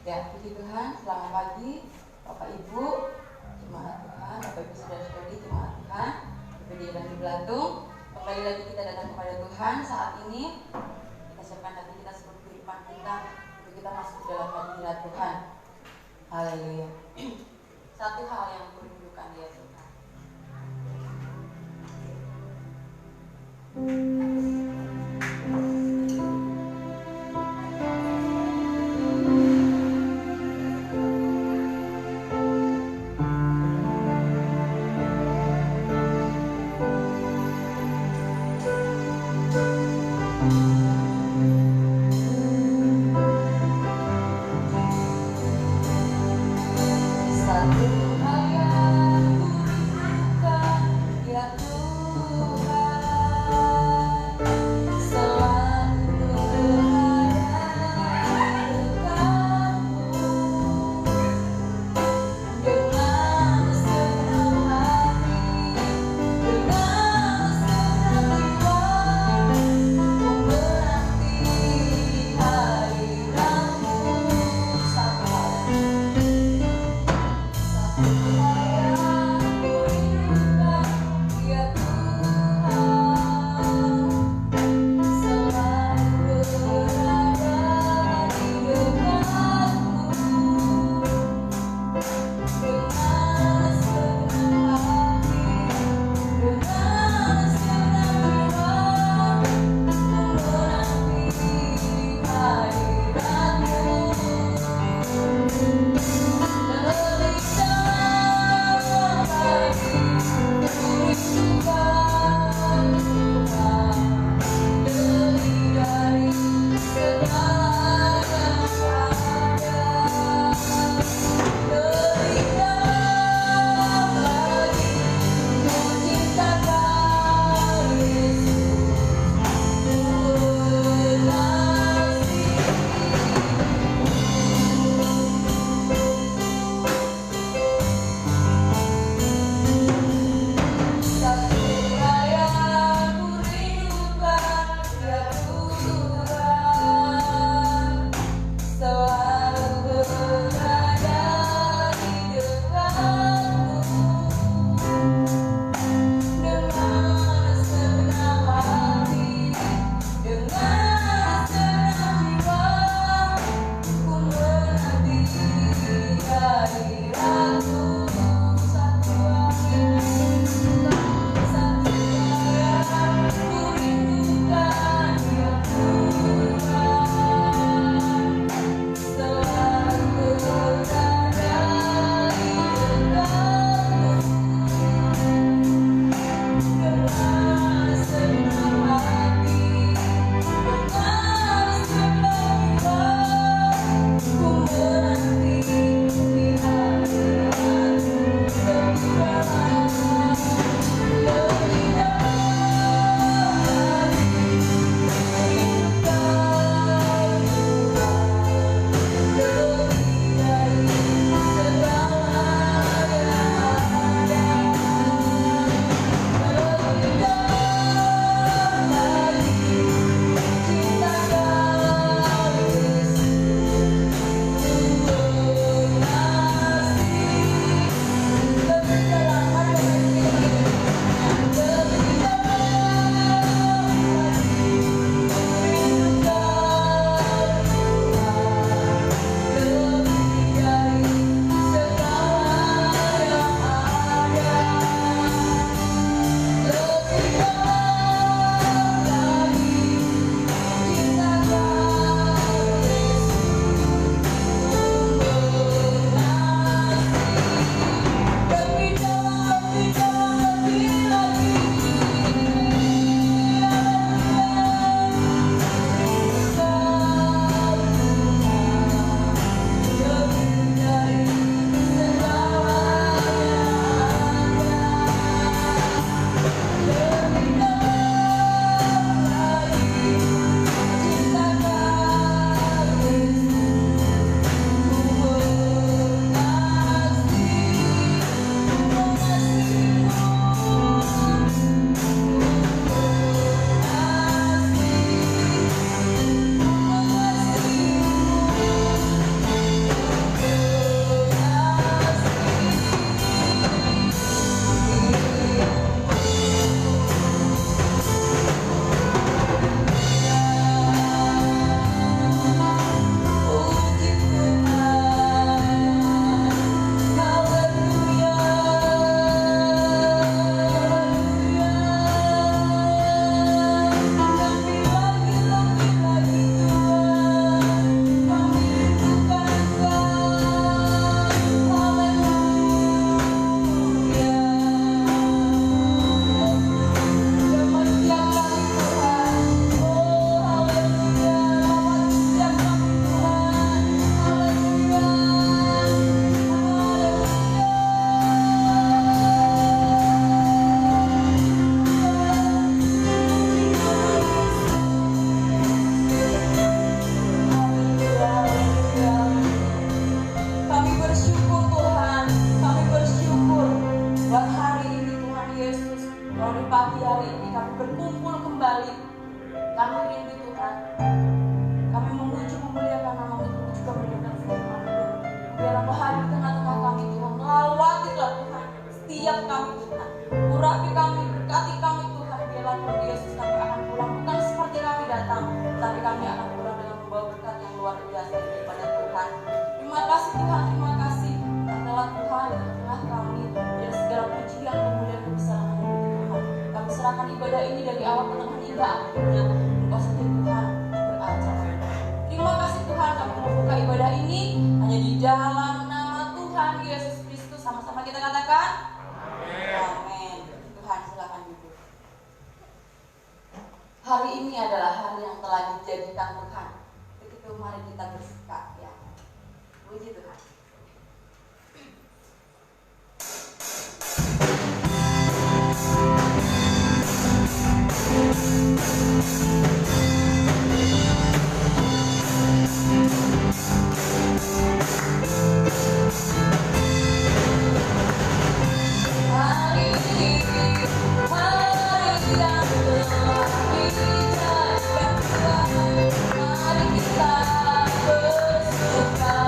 Ya, puji Tuhan, selamat pagi Bapak Ibu, jemaat Tuhan, Bapak Ibu saudara-saudari jemaat Tuhan, PPD Bandi Belatung. Kembali lagi kita datang kepada Tuhan saat ini. Kita siapkan hati kita seluruh kehidupan kita untuk kita masuk ke dalam hadirat Tuhan. Haleluya. Satu hal yang merindukan dia Tuhan. Satu hal yang rindu Tuhan. Kami memuji memuliakan nama-Mu, kami juga mendengarkan firman-Mu. Biarlah Engkau hadir di tengah-tengah kami Tuhan. Melawatilah Tuhan setiap kami Tuhan. Urapi kami, berkati kami Tuhan. Biarlah Tuhan Yesus kami akan pulang bukan seperti kami datang, tapi kami akan pulang dengan membawa berkat yang luar biasa daripada Tuhan. Terima kasih Tuhan, terima kasih. Adalah Tuhan di tengah kami. Biar segala pujian kemuliaan kebesaran hanya bagi Tuhan. Kami serahkan ibadah ini dari awal ke tengah hingga akhirnya. Engkau saja Tuhan beracara. Terima kasih Tuhan, kami membuka ibadah ini hanya di dalam nama Tuhan Yesus Kristus. Sama-sama kita katakan amin. Tuhan silakan duduk. Hari ini adalah hari yang telah dijadikan Tuhan. Begitu mari kita bersikap ya. Puji Tuhan. Mari kita bersuka.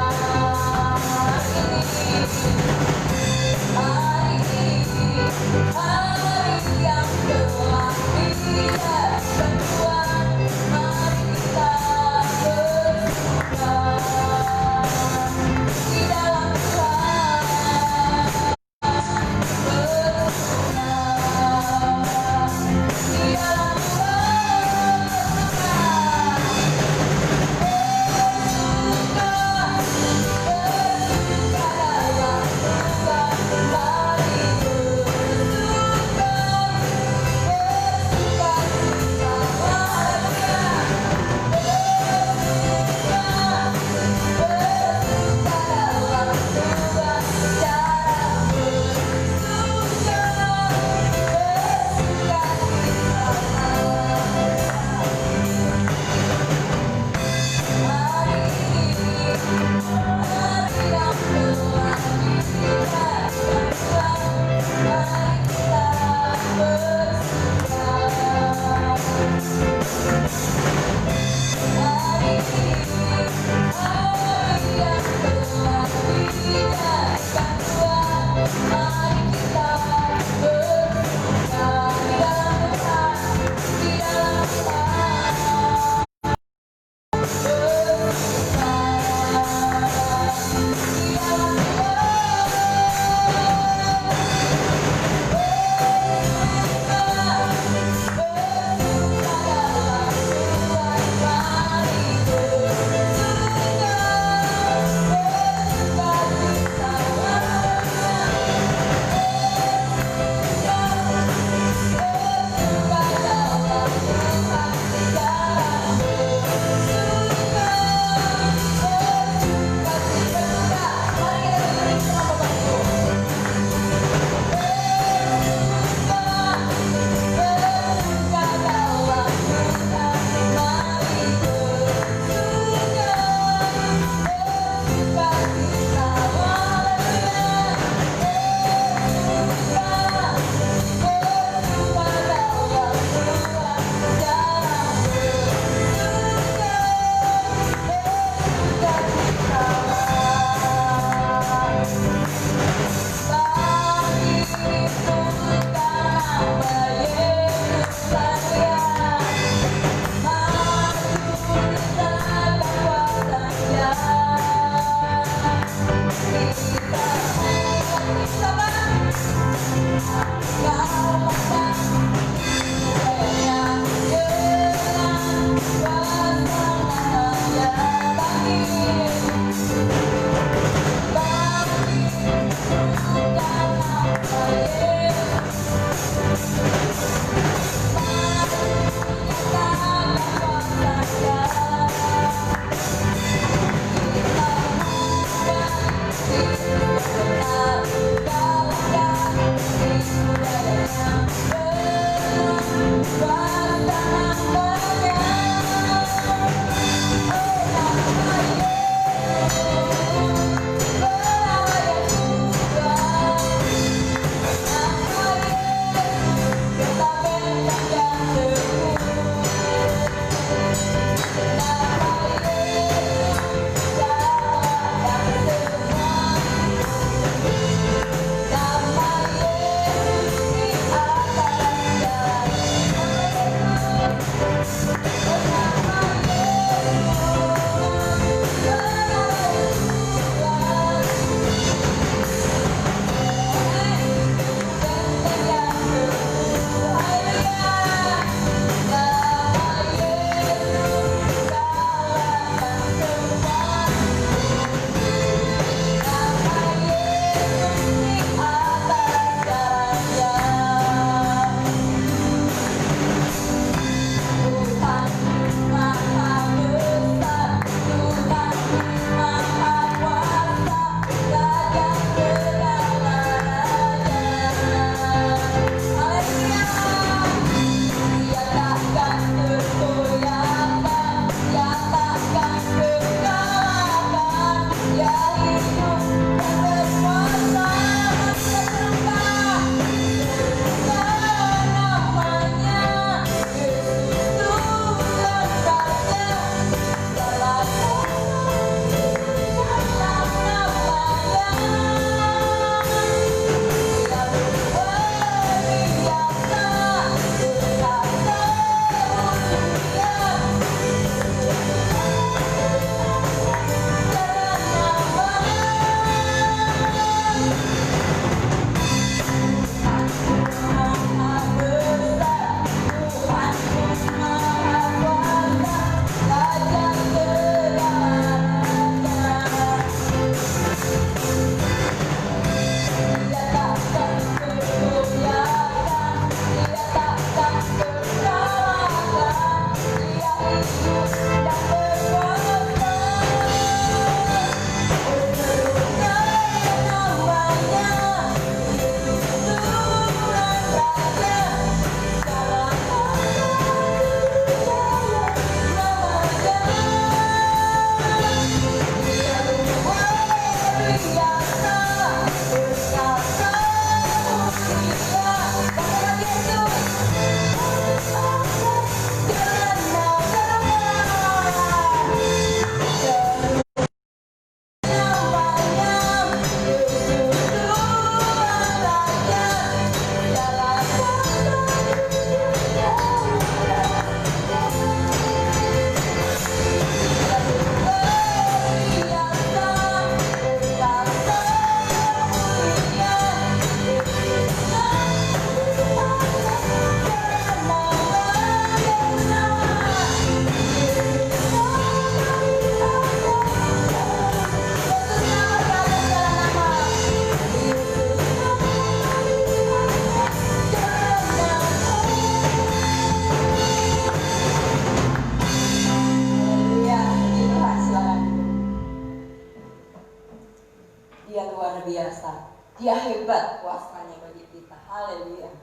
Dia hebat kuasanya bagi kita. Haleluya.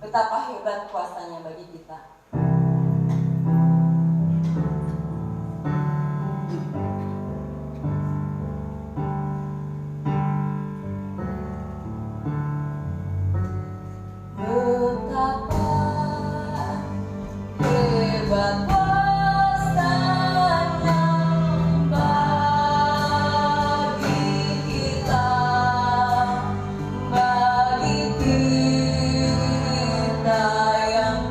Betapa hebat kuasanya bagi kita. Bagi kita yang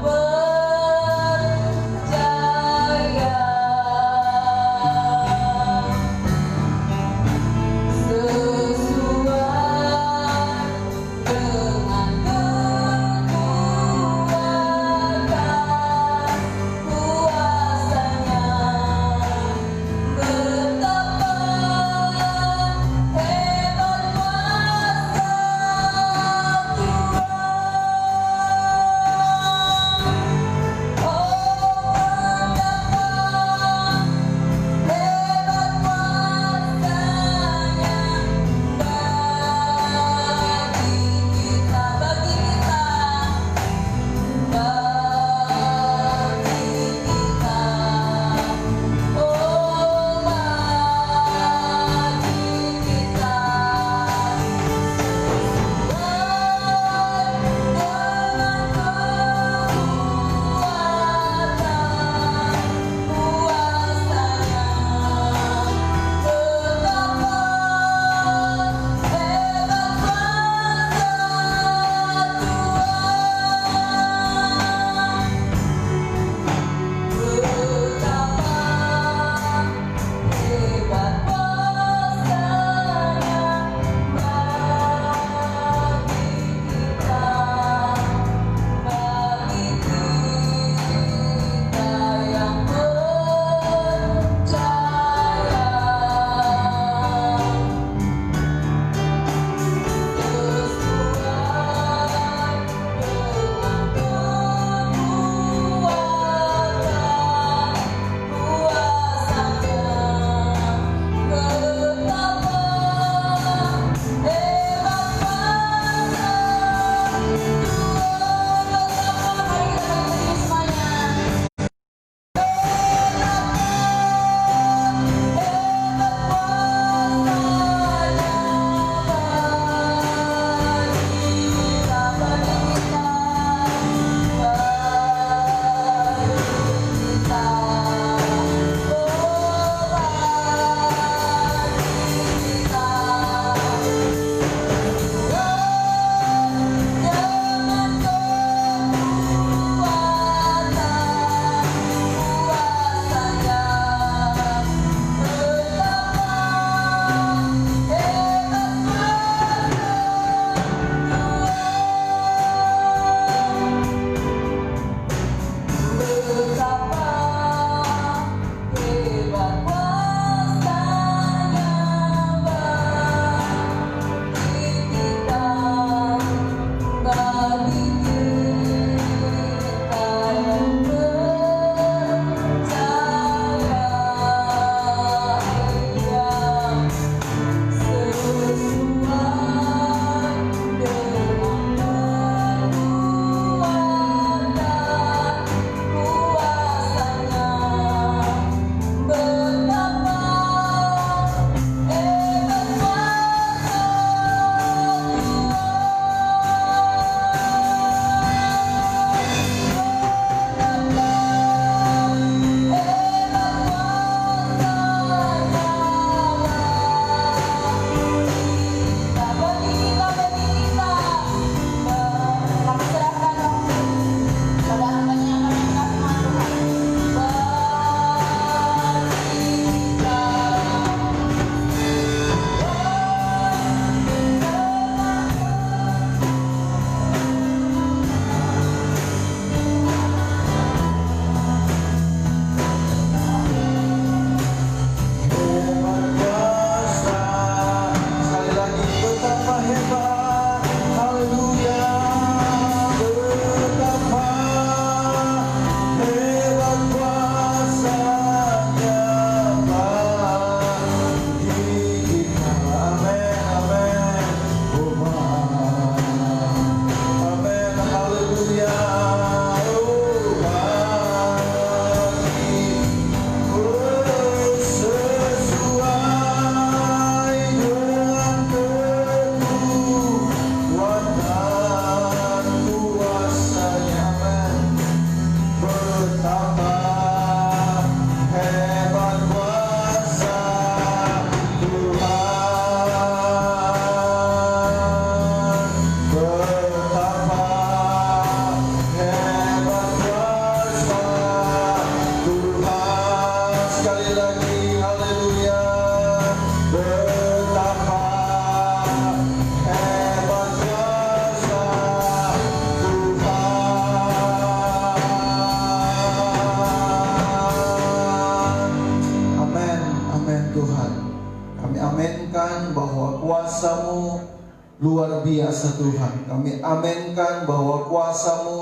Luar biasa Tuhan. Kami amenkan bahwa kuasa-Mu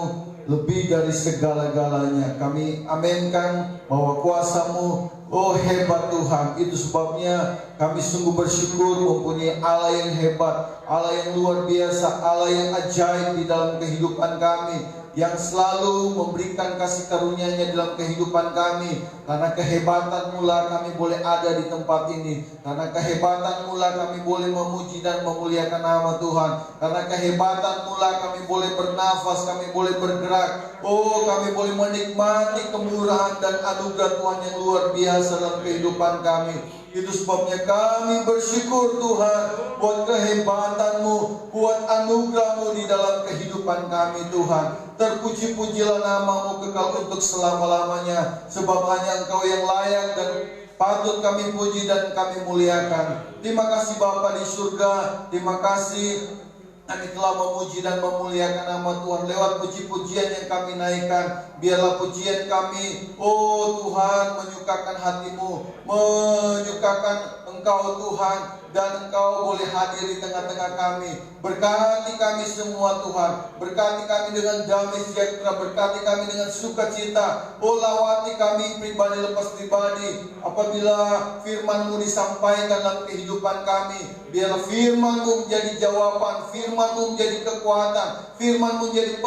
lebih dari segala-galanya. Kami amenkan bahwa kuasa-Mu, oh hebat Tuhan. Itu sebabnya kami sungguh bersyukur mempunyai Allah yang hebat, Allah yang luar biasa, Allah yang ajaib di dalam kehidupan kami, yang selalu memberikan kasih karunia-Nya dalam kehidupan kami. Karena kehebatan-Mu lah kami boleh ada di tempat ini. Karena kehebatan-Mu lah kami boleh memuji dan memuliakan nama Tuhan. Karena kehebatan-Mu lah kami boleh bernafas, kami boleh bergerak. Oh, kami boleh menikmati kemurahan dan anugerah Tuhan yang luar biasa dalam kehidupan kami. Itu sebabnya kami bersyukur Tuhan buat kehebatan-Mu, buat anugerah-Mu di dalam kehidupan kami Tuhan. Terpuji-pujilah nama-Mu kekal untuk selama-lamanya, sebab hanya Engkau yang layak dan patut kami puji dan kami muliakan. Terima kasih Bapa di surga, terima kasih kami telah memuji dan memuliakan nama Tuhan lewat puji-pujian yang kami naikkan. Biarlah pujian kami, oh Tuhan, menyukakan hati-Mu, menyukakan Engkau Tuhan, dan Engkau boleh hadir di tengah-tengah kami. Berkati kami semua Tuhan, berkati kami dengan damai sejahtera, berkati kami dengan sukacita. Oh, lawati kami pribadi lepas pribadi. Apabila firman-Mu disampaikan dalam kehidupan kami, biarlah firman-Mu menjadi jawaban, firman-Mu menjadi kekuatan, firman-Mu menjadi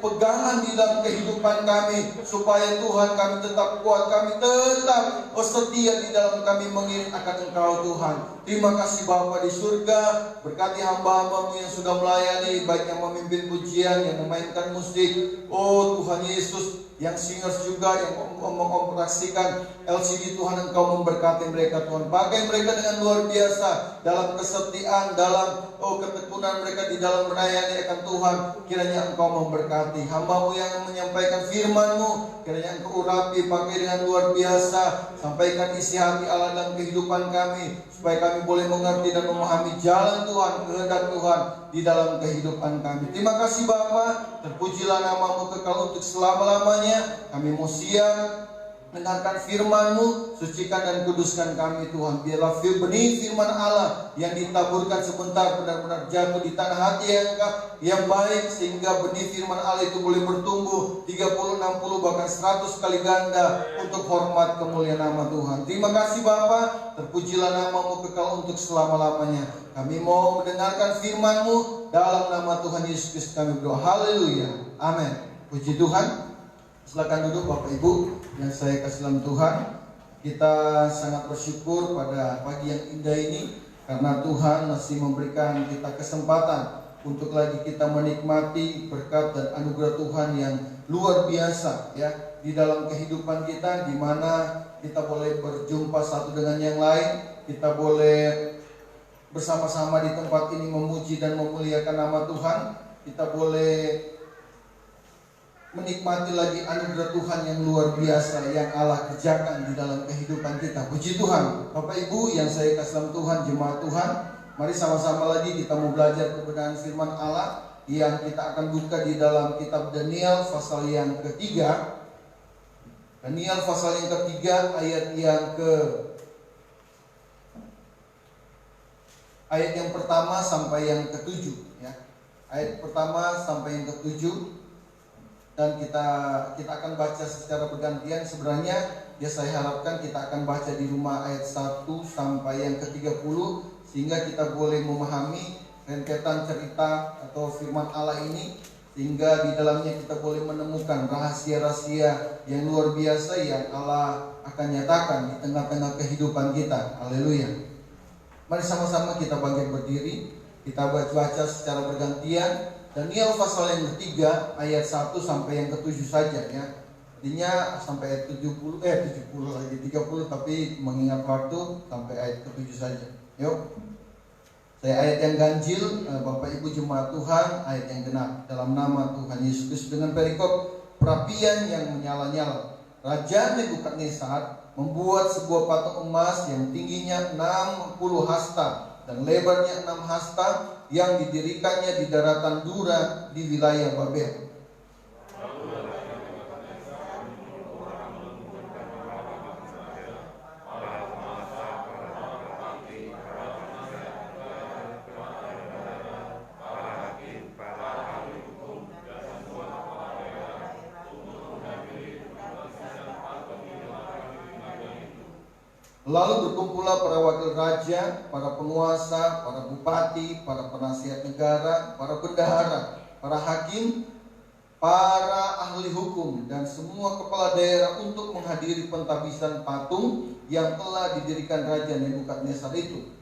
pegangan di dalam kehidupan kami, supaya Tuhan kami tetap kuat, kami tetap setia di dalam kami mengiring akan Engkau Tuhan. Terima kasih Bapa di surga, berkati hamba-Hamba-Mu yang sudah melayani, baik yang memimpin pujian, yang memainkan musik. Oh Tuhan Yesus, yang singers juga, yang mengoperasikan LCD, Tuhan Engkau memberkati mereka Tuhan. Pakai mereka dengan luar biasa dalam kesetiaan, dalam ketekunan mereka di dalam melayani akan Tuhan. Kiranya Engkau memberkati hamba-Mu yang menyampaikan firman-Mu, kiranya Engkau urapi, pakai dengan luar biasa. Sampaikan isi hati Allah dalam kehidupan kami, supaya kami boleh mengerti dan memahami jalan Tuhan, kehendak Tuhan di dalam kehidupan kami. Terima kasih Bapa, terpujilah nama-Mu kekal untuk selama-lamanya. Kami mau siap mendengarkan firman-Mu, sucikan dan kuduskan kami Tuhan. Biarlah benih firman Allah yang ditaburkan sebentar benar-benar jatuh di tanah hati yang baik, sehingga benih firman Allah itu boleh bertumbuh 30, 60, bahkan 100 kali ganda untuk hormat kemuliaan nama Tuhan. Terima kasih Bapa, terpujilah nama-Mu kekal untuk selama-lamanya. Kami mau mendengarkan firman-Mu dalam nama Tuhan Yesus Kristus kami berdoa. Haleluya. Amin. Puji Tuhan. Silakan duduk Bapak Ibu yang saya kasih dalam Tuhan. Kita sangat bersyukur pada pagi yang indah ini, karena Tuhan masih memberikan kita kesempatan untuk lagi kita menikmati berkat dan anugerah Tuhan yang luar biasa ya di dalam kehidupan kita, di mana kita boleh berjumpa satu dengan yang lain, kita boleh bersama-sama di tempat ini memuji dan memuliakan nama Tuhan, kita boleh menikmati lagi anugerah Tuhan yang luar biasa yang Allah kerjakan di dalam kehidupan kita. Puji Tuhan. Bapak Ibu yang saya kasih dalam Tuhan, jemaat Tuhan, mari sama-sama lagi kita mau belajar kebenaran firman Allah yang kita akan buka di dalam kitab Daniel pasal yang ketiga. Daniel pasal yang ketiga ayat yang pertama sampai yang ketujuh ya. Ayat pertama sampai yang ketujuh. Dan kita akan baca secara bergantian. Sebenarnya ya saya harapkan kita akan baca di rumah ayat 1 sampai yang ke-30, sehingga kita boleh memahami rentetan cerita atau firman Allah ini, sehingga di dalamnya kita boleh menemukan rahasia-rahasia yang luar biasa yang Allah akan nyatakan di tengah-tengah kehidupan kita. Haleluya. Mari sama-sama kita bangkit berdiri, kita baca secara bergantian. Daniel pasal yang ketiga ayat 1 sampai yang ke-7 saja ya. Tadinya sampai ayat 70 lagi 30, tapi mengingat waktu sampai ayat ke-7 saja. Yuk. Saya ayat yang ganjil, Bapak Ibu jemaat Tuhan, ayat yang genap dalam nama Tuhan Yesus Kristus dengan perikop perapian yang menyala-nyala. Raja Nebukadnezar membuat sebuah patung emas yang tingginya 60 hasta dan lebarnya 6 hasta yang didirikannya di daratan Dura di wilayah Babel. Lalu berkumpullah para wakil raja, para penguasa, para bupati, para penasihat negara, para bendahara, para hakim, para ahli hukum, dan semua kepala daerah untuk menghadiri pentabisan patung yang telah didirikan Raja Nebukadnezar itu.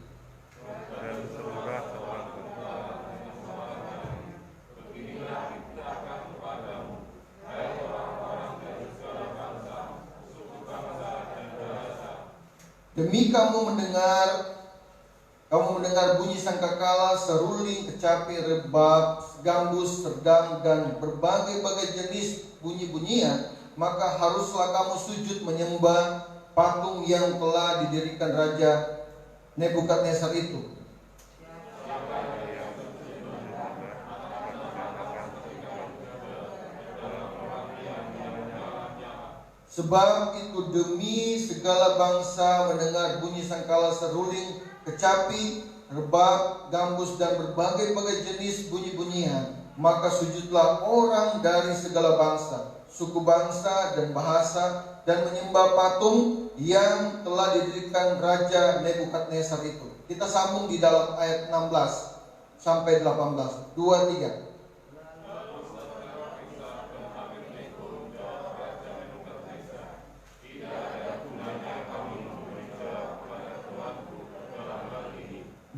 Demi kamu mendengar bunyi sangkakala, seruling, kecapi, rebab, gambus, serdang, dan berbagai-bagai jenis bunyi-bunyian, maka haruslah kamu sujud menyembah patung yang telah didirikan Raja Nebukadnezar itu. Sebab itu demi segala bangsa mendengar bunyi sangkala, seruling, kecapi, rebab, gambus, dan berbagai-bagai jenis bunyi-bunyian, maka sujudlah orang dari segala bangsa, suku bangsa, dan bahasa, dan menyembah patung yang telah didirikan Raja Nebukadnezar itu. Kita sambung di dalam ayat 16 sampai 18. 2, 3.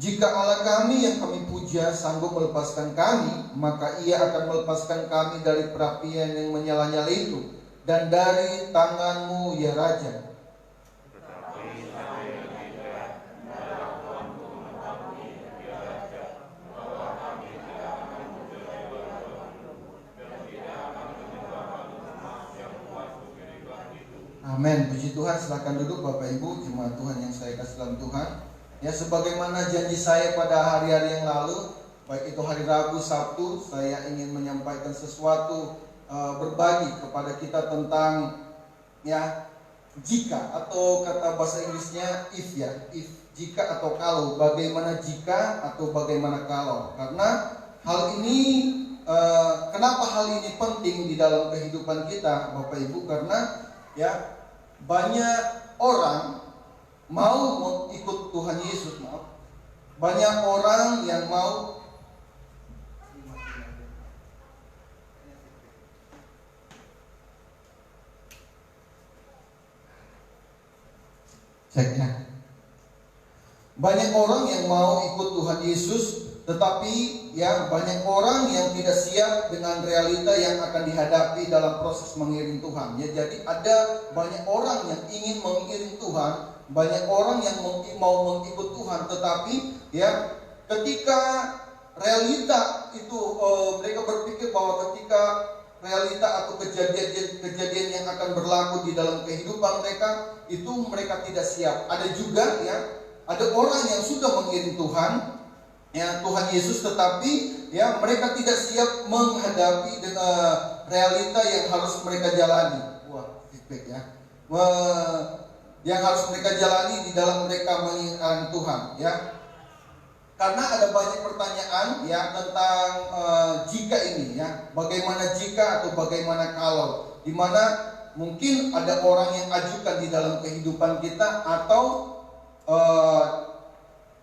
Jika Allah kami yang kami puja sanggup melepaskan kami, maka Ia akan melepaskan kami dari perapian yang menyala-nyala itu dan dari tanganmu, ya Raja. Amin. Puji Tuhan. Silakan duduk Bapak Ibu jemaat Tuhan yang saya kasih dalam Tuhan. Ya, sebagaimana janji saya pada hari-hari yang lalu, baik itu hari Rabu, Sabtu, saya ingin menyampaikan sesuatu, berbagi kepada kita tentang ya jika, atau kata bahasa Inggrisnya if, ya, if, jika atau kalau, bagaimana jika atau bagaimana kalau. Karena hal ini, kenapa hal ini penting di dalam kehidupan kita Bapak Ibu? Karena ya banyak orang mau ikut Tuhan Yesus, banyak orang yang mau banyak orang yang mau ikut Tuhan Yesus, tetapi ya banyak orang yang tidak siap dengan realita yang akan dihadapi dalam proses mengiring Tuhan. Ya, jadi ada banyak orang yang ingin mengiring Tuhan, banyak orang yang mau mengikut Tuhan, tetapi ya ketika realita itu mereka berpikir bahwa ketika realita atau kejadian yang akan berlaku di dalam kehidupan mereka itu mereka tidak siap. Ada juga ya, ada orang yang sudah mengiring Tuhan, ya Tuhan Yesus, tetapi ya mereka tidak siap menghadapi dengan realita yang harus mereka jalani. Wah, feedback ya. Yang harus mereka jalani di dalam mereka mengiring Tuhan, ya. Karena ada banyak pertanyaan ya tentang jika ini, ya. Bagaimana jika atau bagaimana kalau? Di mana mungkin ada orang yang ajukan di dalam kehidupan kita, atau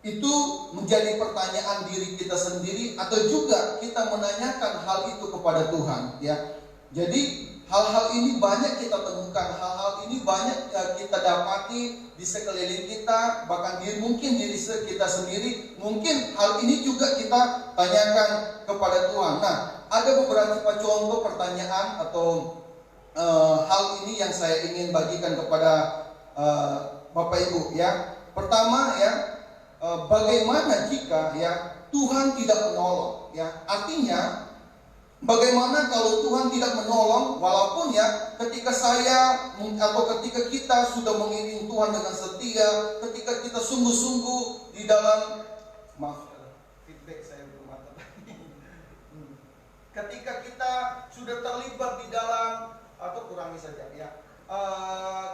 itu menjadi pertanyaan diri kita sendiri, atau juga kita menanyakan hal itu kepada Tuhan, ya. Jadi hal-hal ini banyak kita temukan, hal-hal ini banyak kita dapati di sekeliling kita, bahkan mungkin diri kita sendiri, mungkin hal ini juga kita tanyakan kepada Tuhan. Nah, ada beberapa contoh pertanyaan atau hal ini yang saya ingin bagikan kepada Bapak Ibu ya. Pertama ya, bagaimana jika ya Tuhan tidak menolong ya. Artinya bagaimana kalau Tuhan tidak menolong, walaupun ya ketika saya atau ketika kita sudah mengiring Tuhan dengan setia, ketika kita sungguh-sungguh di dalam, maaf feedback saya belum ada tadi. Ketika kita sudah terlibat di dalam, atau kurangi saja ya,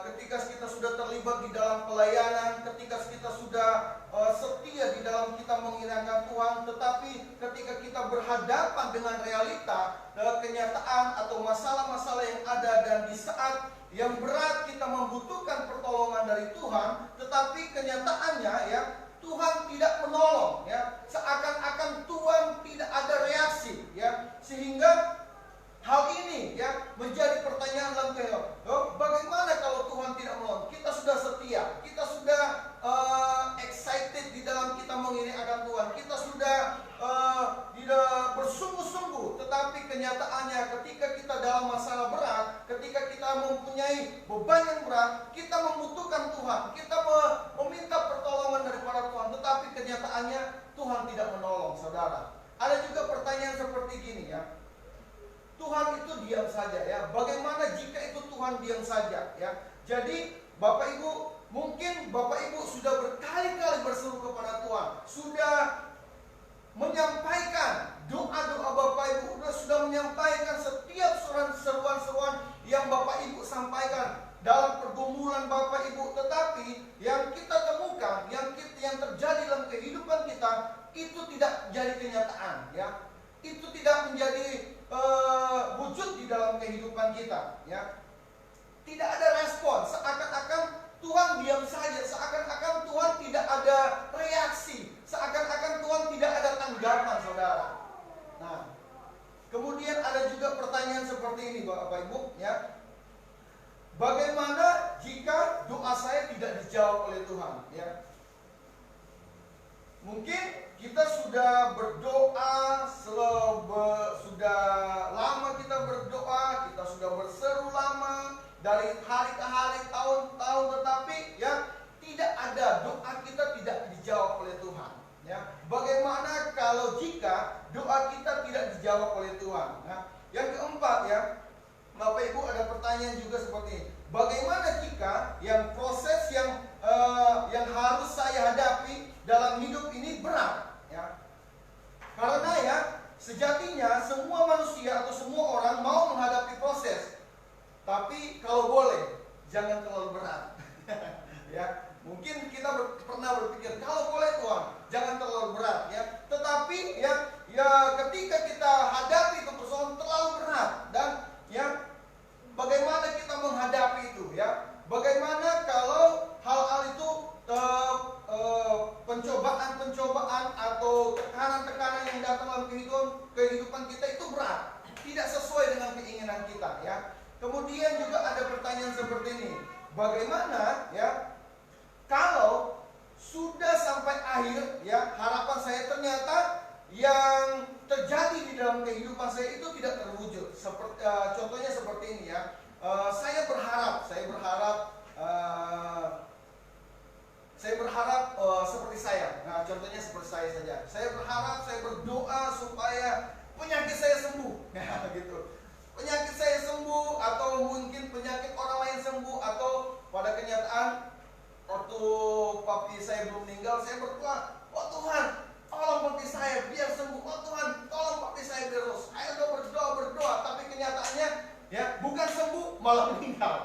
ketika kita sudah terlibat di dalam pelayanan, ketika kita sudah setia di dalam kita mengiringkan Tuhan, tetapi ketika kita berhadapan dengan realita, kenyataan atau masalah-masalah yang ada, dan di saat yang berat kita membutuhkan pertolongan dari Tuhan, tetapi kenyataannya ya Tuhan tidak menolong ya, seakan-akan Tuhan tidak ada reaksi ya, sehingga hal ini ya menjadi pertanyaan dalam kehidupan. Bagaimana kalau Tuhan tidak menolong? Kita sudah setia, kita sudah excited di dalam kita mengiringkan Tuhan, kita sudah bersungguh-sungguh, tetapi kenyataannya ketika kita dalam masalah berat, ketika kita mempunyai beban yang berat, kita membutuhkan Tuhan, kita meminta pertolongan daripada Tuhan, tetapi kenyataannya Tuhan tidak menolong, saudara. Ada juga pertanyaan seperti gini ya, Tuhan itu diam saja ya. Bagaimana jika itu Tuhan diam saja ya? Jadi Bapak Ibu, mungkin Bapak Ibu sudah berkali-kali berseru kepada Tuhan, sudah menyampaikan doa-doa Bapak Ibu, sudah menyampaikan setiap seruan-seruan yang Bapak Ibu sampaikan dalam pergumulan Bapak Ibu, tetapi yang kita temukan, yang terjadi dalam kehidupan kita itu tidak jadi kenyataan ya. Itu tidak menjadi wujud di dalam kehidupan kita ya. Tidak ada respon, seakan-akan Tuhan diam saja, seakan-akan Tuhan tidak ada reaksi, seakan-akan Tuhan tidak ada tanggapan, saudara. Nah, kemudian ada juga pertanyaan seperti ini Bapak Ibu ya. Bagaimana jika doa saya tidak dijawab oleh Tuhan ya? Mungkin kita sudah berdoa, sudah lama kita berdoa, kita sudah berseru lama, dari hari ke hari, tahun-tahun, tetapi ya tidak ada, doa kita tidak dijawab oleh Tuhan ya. Bagaimana kalau jika doa kita tidak dijawab oleh Tuhan? Nah, yang keempat ya, Bapak Ibu, ada pertanyaan juga seperti ini. Bagaimana jika yang proses yang harus saya hadapi dalam hidup ini berat ya? Karena ya sejatinya semua manusia atau semua orang mau menghadapi proses, tapi kalau boleh jangan terlalu berat. Ya, mungkin kita pernah berpikir kalau boleh Tuhan jangan terlalu berat ya. Tetapi ya ketika kita hadapi itu persoalan terlalu berat, dan ya bagaimana kita menghadapi itu ya? Bagaimana kalau hal-hal itu pencobaan atau tekanan-tekanan yang datang dalam kehidupan kita itu berat, tidak sesuai dengan keinginan kita ya. Kemudian juga ada pertanyaan seperti ini, bagaimana ya kalau sudah sampai akhir ya, harapan saya ternyata yang terjadi di dalam kehidupan saya itu tidak terwujud. Contohnya seperti ini ya. Saya berharap seperti saya. Nah, contohnya seperti saya saja. Saya berharap, saya berdoa supaya penyakit saya sembuh. Nah, gitu. Penyakit saya sembuh, atau mungkin penyakit orang lain sembuh, atau pada kenyataan waktu papi saya belum meninggal, saya berdoa, oh Tuhan, tolong papi saya biar sembuh. Oh Tuhan, tolong papi saya biar terus. Saya udah berdoa, tapi kenyataannya ya bukan sembuh, malah meninggal.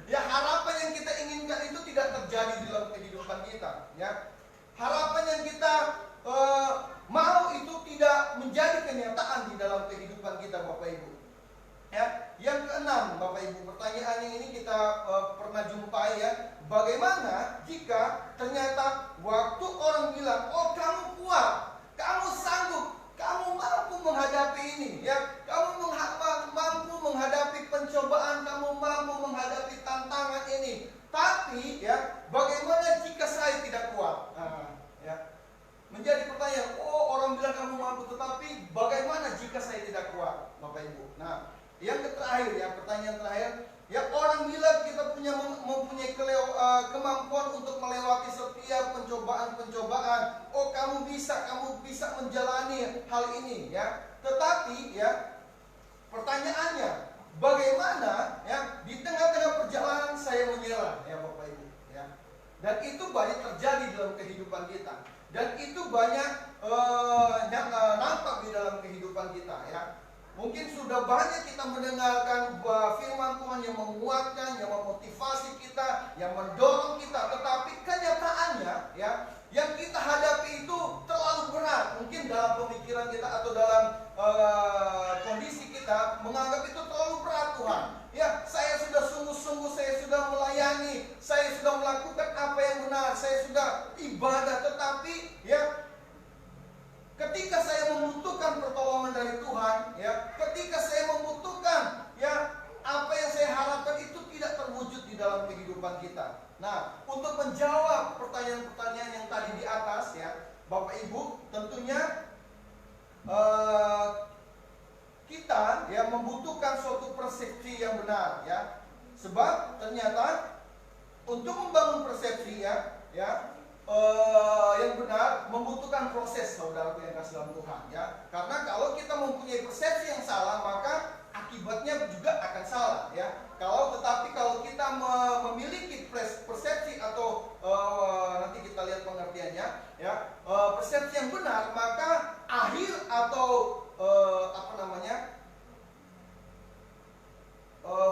Ya, harapan yang kita inginkan itu tidak terjadi di dalam kehidupan kita ya. Harapan yang kita mau itu tidak menjadi kenyataan di dalam kehidupan kita, Bapak Ibu ya. Yang keenam, Bapak Ibu, pertanyaan yang ini kita pernah jumpai ya. Bagaimana jika ternyata waktu orang bilang, oh kamu kuat, kamu sanggup, kamu mampu menghadapi ini ya, kamu mampu menghadapi pencobaan, kamu mampu menghadapi tantangan ini, tapi ya bagaimana jika saya tidak kuat? Nah, ya, menjadi pertanyaan, oh orang bilang kamu mampu, tetapi bagaimana jika saya tidak kuat, Bapak Ibu? Nah, yang terakhir ya, pertanyaan terakhir mempunyai kemampuan untuk melewati setiap pencobaan-pencobaan. Oh, kamu bisa menjalani hal ini, ya. Tetapi, ya, pertanyaannya, bagaimana, ya, di tengah-tengah perjalanan saya menyerah, ya Bapak Ibu, ya. Dan itu banyak terjadi dalam kehidupan kita. Dan itu banyak nampak di dalam kehidupan kita, ya. Mungkin sudah banyak kita mendengarkan firman Tuhan yang menguatkan, yang memotivasi kita, yang mendorong kita. Tetapi kenyataannya, ya, yang kita hadapi itu terlalu berat. Mungkin dalam pemikiran kita atau dalam kondisi kita menganggap itu terlalu berat. Tuhan, ya, saya sudah sungguh-sungguh, saya sudah melayani, saya sudah melakukan apa yang benar, saya sudah ibadah. Tetapi, ya, ketika saya membutuhkan pertolongan dari Tuhan, ya, ketika saya membutuhkan, ya, apa yang saya harapkan itu tidak terwujud di dalam kehidupan kita. Nah, untuk menjawab pertanyaan-pertanyaan yang tadi di atas, ya, Bapak Ibu, tentunya kita, ya, membutuhkan suatu persepsi yang benar, ya. Sebab ternyata untuk membangun persepsi, ya, yang benar membutuhkan proses, saudaraku yang kasih dalam Tuhan, ya. Karena kalau kita mempunyai persepsi yang salah, maka akibatnya juga akan salah, ya. Tetapi kalau kita memiliki persepsi atau nanti kita lihat pengertiannya, ya, persepsi yang benar, maka akhir atau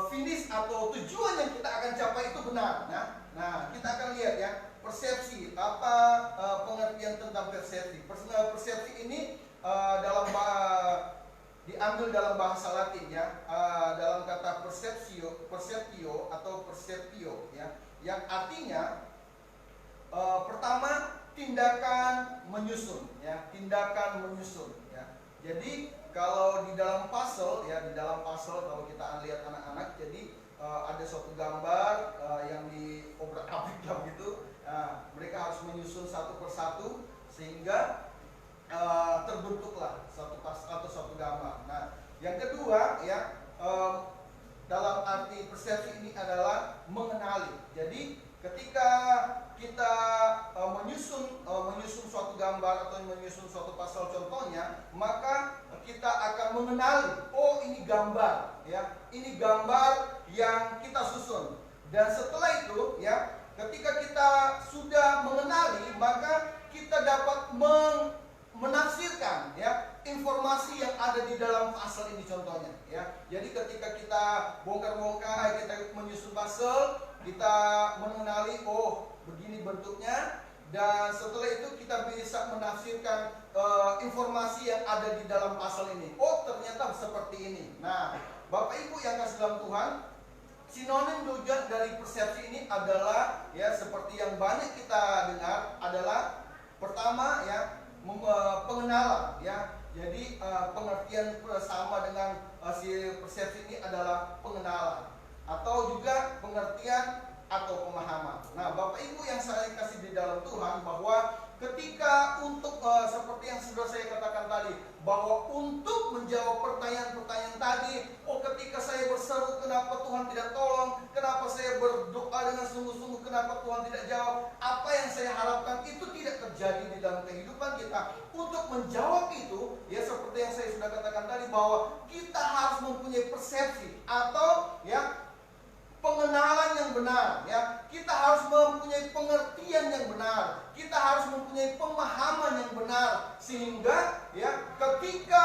finish atau tujuan yang kita akan capai itu benar. Nah, kita akan lihat, ya, persepsi. Apa pengertian tentang persepsi? Persepsi ini diambil dalam bahasa Latin, ya, dalam kata perceptio atau perceptio, ya, yang artinya pertama tindakan menyusun, ya, tindakan menyusun, ya. Jadi kalau di dalam puzzle, ya, kalau kita lihat anak-anak, jadi ada suatu gambar yang diobrak-abrik gitu. Mereka harus menyusun satu persatu sehingga terbentuklah suatu gambar. Nah, yang kedua, ya, dalam arti persepsi ini adalah mengenali. Jadi ketika kita menyusun suatu gambar atau menyusun suatu pasal contohnya, maka kita akan mengenali, oh, ini gambar, ya, ini gambar yang kita susun. Dan setelah itu, ya, ketika kita sudah mengenali, maka kita dapat menafsirkan, ya, informasi yang ada di dalam pasal ini contohnya, ya. Jadi ketika kita bongkar-bongkar, kita menyusun pasal, kita mengenali, oh, begini bentuknya, dan setelah itu kita bisa menafsirkan informasi yang ada di dalam pasal ini. Oh, ternyata seperti ini. Nah, Bapak Ibu yang kasih dalam Tuhan, sinonim juga dari persepsi ini adalah, ya, seperti yang banyak kita dengar adalah pertama, ya, pengenalan, ya. Jadi pengertian sama dengan si persepsi ini adalah pengenalan atau juga pengertian atau pemahaman. Nah, Bapak Ibu yang saya kasih di dalam Tuhan, bahwa ketika untuk seperti yang sudah saya katakan tadi, bahwa untuk menjawab pertanyaan-pertanyaan tadi, oh, ketika saya berseru kenapa Tuhan tidak tolong, kenapa saya berdoa dengan sungguh-sungguh kenapa Tuhan tidak jawab, apa yang saya harapkan itu tidak terjadi di dalam kehidupan kita. Untuk menjawab itu, ya, seperti yang saya sudah katakan tadi, bahwa kita harus mempunyai persepsi atau, ya, pengenalan yang benar, ya. Kita harus mempunyai pengertian yang benar. Kita harus mempunyai pemahaman yang benar, sehingga, ya, ketika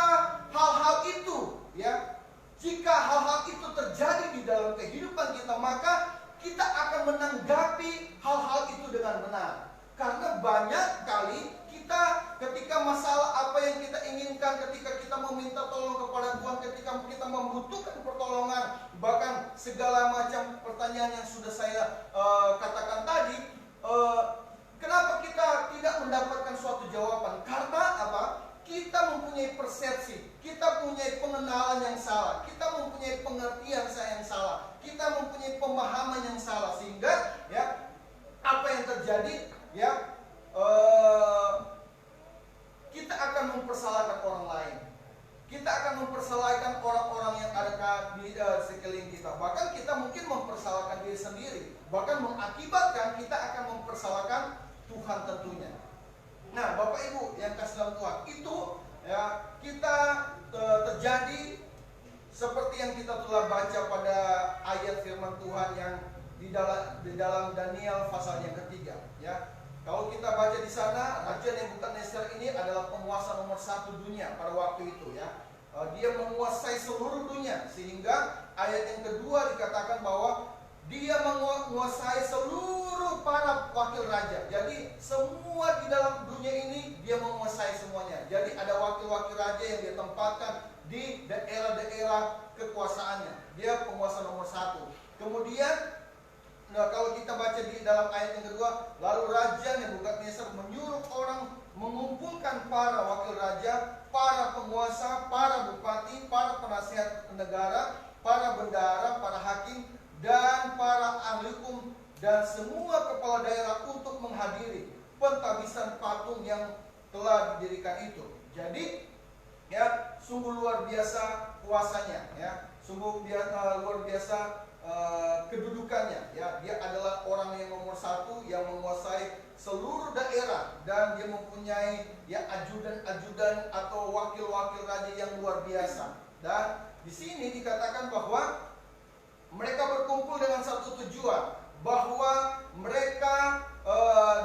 hal-hal itu, ya, jika hal-hal itu terjadi di dalam kehidupan kita, maka kita akan menanggapi hal-hal itu dengan benar. Karena banyak kali kita ketika masalah apa yang kita inginkan, ketika kita meminta tolong kepada Tuhan, ketika kita membutuhkan pertolongan, bahkan segala macam pertanyaan yang sudah saya katakan tadi, kenapa kita tidak mendapatkan suatu jawaban? Karena apa? Kita mempunyai persepsi, kita mempunyai pengenalan yang salah, kita mempunyai pengertian yang salah, kita mempunyai pemahaman yang salah, sehingga, ya, apa yang terjadi, ya, kita akan mempersalahkan orang lain. Kita akan mempersalahkan orang-orang yang ada di sekeliling kita. Bahkan kita mungkin mempersalahkan diri sendiri. bahkan mengakibatkan kita akan mempersalahkan Tuhan tentunya. Nah, Bapak Ibu yang kasih dalam Tuhan, itu ya kita terjadi seperti yang kita telah baca pada ayat firman Tuhan yang di dalam Daniel pasal yang ketiga, ya. Kalau kita baca di sana, Raja Nebukadnezar ini adalah penguasa nomor 1 dunia pada waktu itu, ya. Dia menguasai seluruh dunia, sehingga ayat yang kedua dikatakan bahwa dia menguasai seluruh para wakil raja. Jadi semua di dalam dunia ini dia menguasai semuanya. Jadi ada wakil-wakil raja yang dia tempatkan di daerah-daerah kekuasaannya. Dia penguasa nomor 1. Kemudian kalau kita baca di dalam ayat yang kedua, lalu Raja Nebukadnezar menyuruh orang mengumpulkan para wakil raja, para penguasa, para bupati, para penasihat negara, para bendahara, para hakim, dan para ahli hukum, dan semua kepala daerah untuk menghadiri pentabisan patung yang telah didirikan itu. Jadi, ya, sungguh luar biasa kuasanya, ya, sungguh luar biasa kedudukannya, ya. Dia adalah orang yang nomor 1 yang menguasai seluruh daerah, dan dia mempunyai ya ajudan-ajudan atau wakil-wakil raja yang luar biasa. Dan di sini dikatakan bahwa mereka berkumpul dengan satu tujuan, bahwa mereka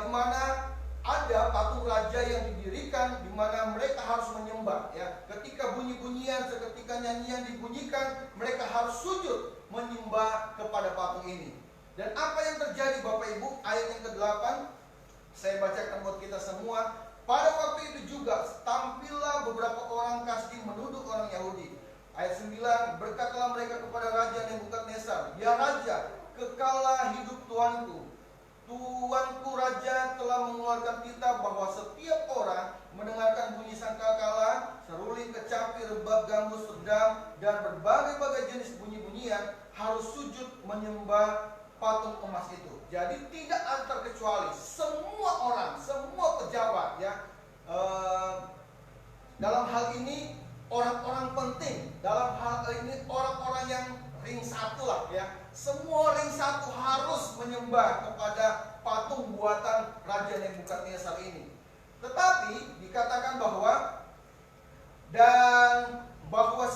di mana ada patung raja yang didirikan, di mana mereka harus menyembah, ya. Ketika bunyi-bunyian, seketika nyanyian dibunyikan, mereka harus sujud menyembah kepada patung ini. Dan apa yang terjadi, Bapak Ibu? Ayat yang ke-8 saya bacakan buat kita semua. Pada waktu itu juga tampillah beberapa orang Kasdi menuduh orang Yahudi. Ayat 9, berkatalah mereka kepada Raja Nebukadnezar, ya Raja, kekalah hidup Tuanku. Tuanku Raja telah mengeluarkan titah bahwa setiap orang mendengarkan bunyi sangkakala, seruling, kecapi, rebab, gambus, redam, dan berbagai-bagai jenis bunyi-bunyian harus sujud menyembah patung emas itu. Jadi tidak terkecuali semua orang, semua pejabat, ya, dalam hal ini orang-orang penting, dalam hal ini orang-orang yang ring 1 lah, ya. Semua ring 1 harus menyembah kepada patung buatan Raja Nebukadnezar ini. Tetapi dikatakan bahwa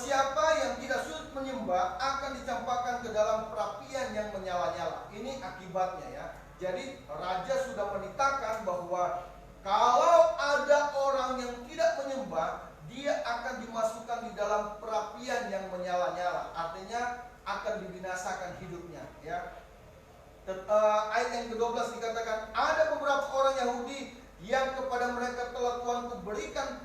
siapa yang tidak sujud menyembah akan dicampakkan ke dalam perapian yang menyala-nyala. Ini akibatnya, ya. Jadi raja sudah menitahkan bahwa kalau ada orang yang tidak menyembah, dia akan dimasukkan di dalam perapian yang menyala-nyala. Artinya akan dibinasakan hidupnya, ya. Ayat yang ke-12 dikatakan, ada beberapa orang Yahudi yang kepada mereka telah Tuanku berikan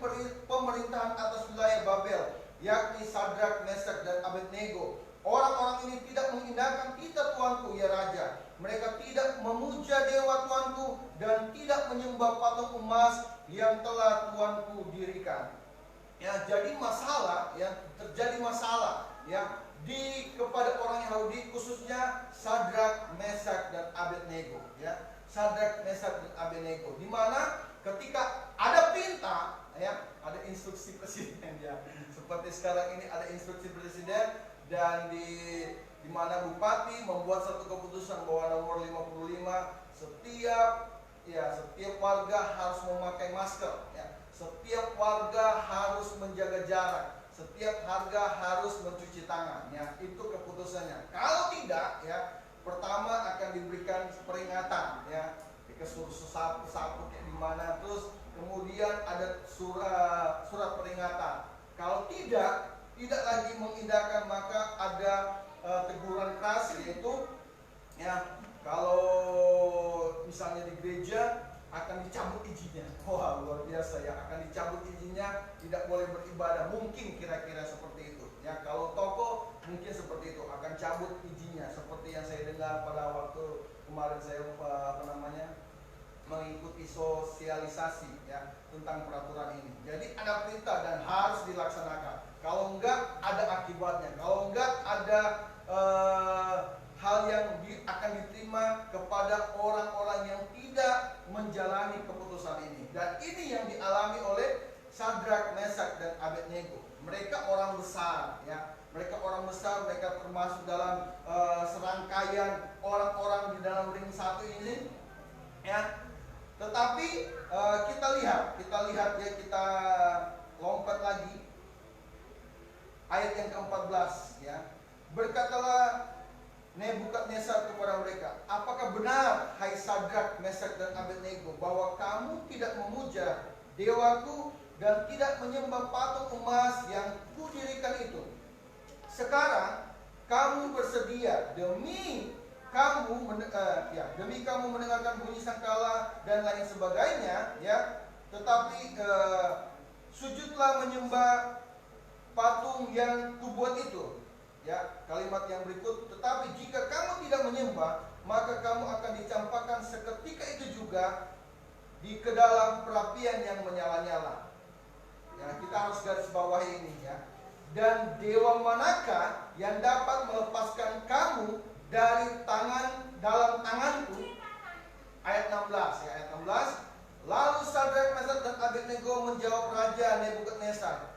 pemerintahan atas wilayah Babel, yakni Sadrak, Mesak, dan Abednego. Orang-orang ini tidak mengindahkan titah Tuanku, ya Raja. Mereka tidak memuja dewa Tuanku dan tidak menyembah patung emas yang telah Tuanku dirikan. Ya, jadi masalah, ya, terjadi masalah, ya, kepada orang Yahudi, khususnya Sadrak, Mesak, dan Abednego, ya. Sadrak, Mesak, dan Abednego, di mana ketika ada perintah, ya, ada instruksi presiden, ya. Seperti sekarang ini ada instruksi presiden, dan di mana bupati membuat satu keputusan bahwa nomor 55 setiap warga harus memakai masker, ya. Setiap warga harus menjaga jarak. Setiap harga harus mencuci tangan, ya. Itu keputusannya. Kalau tidak, ya, pertama akan diberikan peringatan, ya. Dikasih sapu kayak di mana, terus kemudian ada surat peringatan. Kalau tidak lagi mengindahkan, maka ada teguran keras, yaitu, ya, kalau misalnya di gereja akan dicabut izinnya. Wah, luar biasa, ya. Akan dicabut izinnya, tidak boleh beribadah. Mungkin kira-kira seperti itu, ya. Kalau toko mungkin seperti itu, akan cabut izinnya. Seperti yang saya dengar pada waktu kemarin saya mengikuti sosialisasi, ya, tentang peraturan ini. Jadi ada perintah dan harus dilaksanakan. Kalau enggak, ada akibatnya. Kalau enggak, ada hal yang akan diterima kepada orang-orang yang tidak menjalani keputusan ini. Dan ini yang dialami oleh Sadrak, Mesak, dan Abednego. Mereka orang besar, ya. mereka orang besar, mereka termasuk dalam serangkaian orang-orang di dalam ring satu ini, ya. Tetapi kita lihat ya, kita lompat lagi ayat yang ke-14 ya. Berkatalah Nebukadnezar kepada mereka, apakah benar, hai Sadrak, Mesak dan Abednego, bahwa kamu tidak memuja dewaku dan tidak menyembah patung emas yang kudirikan itu? Sekarang kamu bersedia demi kamu mendengarkan bunyi sangkala dan lain sebagainya, ya. Tetapi sujudlah menyembah patung yang kubuat itu. Ya, kalimat yang berikut, tetapi jika kamu tidak menyembah, maka kamu akan dicampakkan seketika itu juga ke dalam perapian yang menyala-nyala. Ya, kita harus garis bawahi ini ya. Dan dewa manakah yang dapat melepaskan kamu dari dalam tanganku? Ayat 16 ya, ayat 16. Lalu Sadrak, Mesak dan Abednego menjawab Raja Nebukadnezar,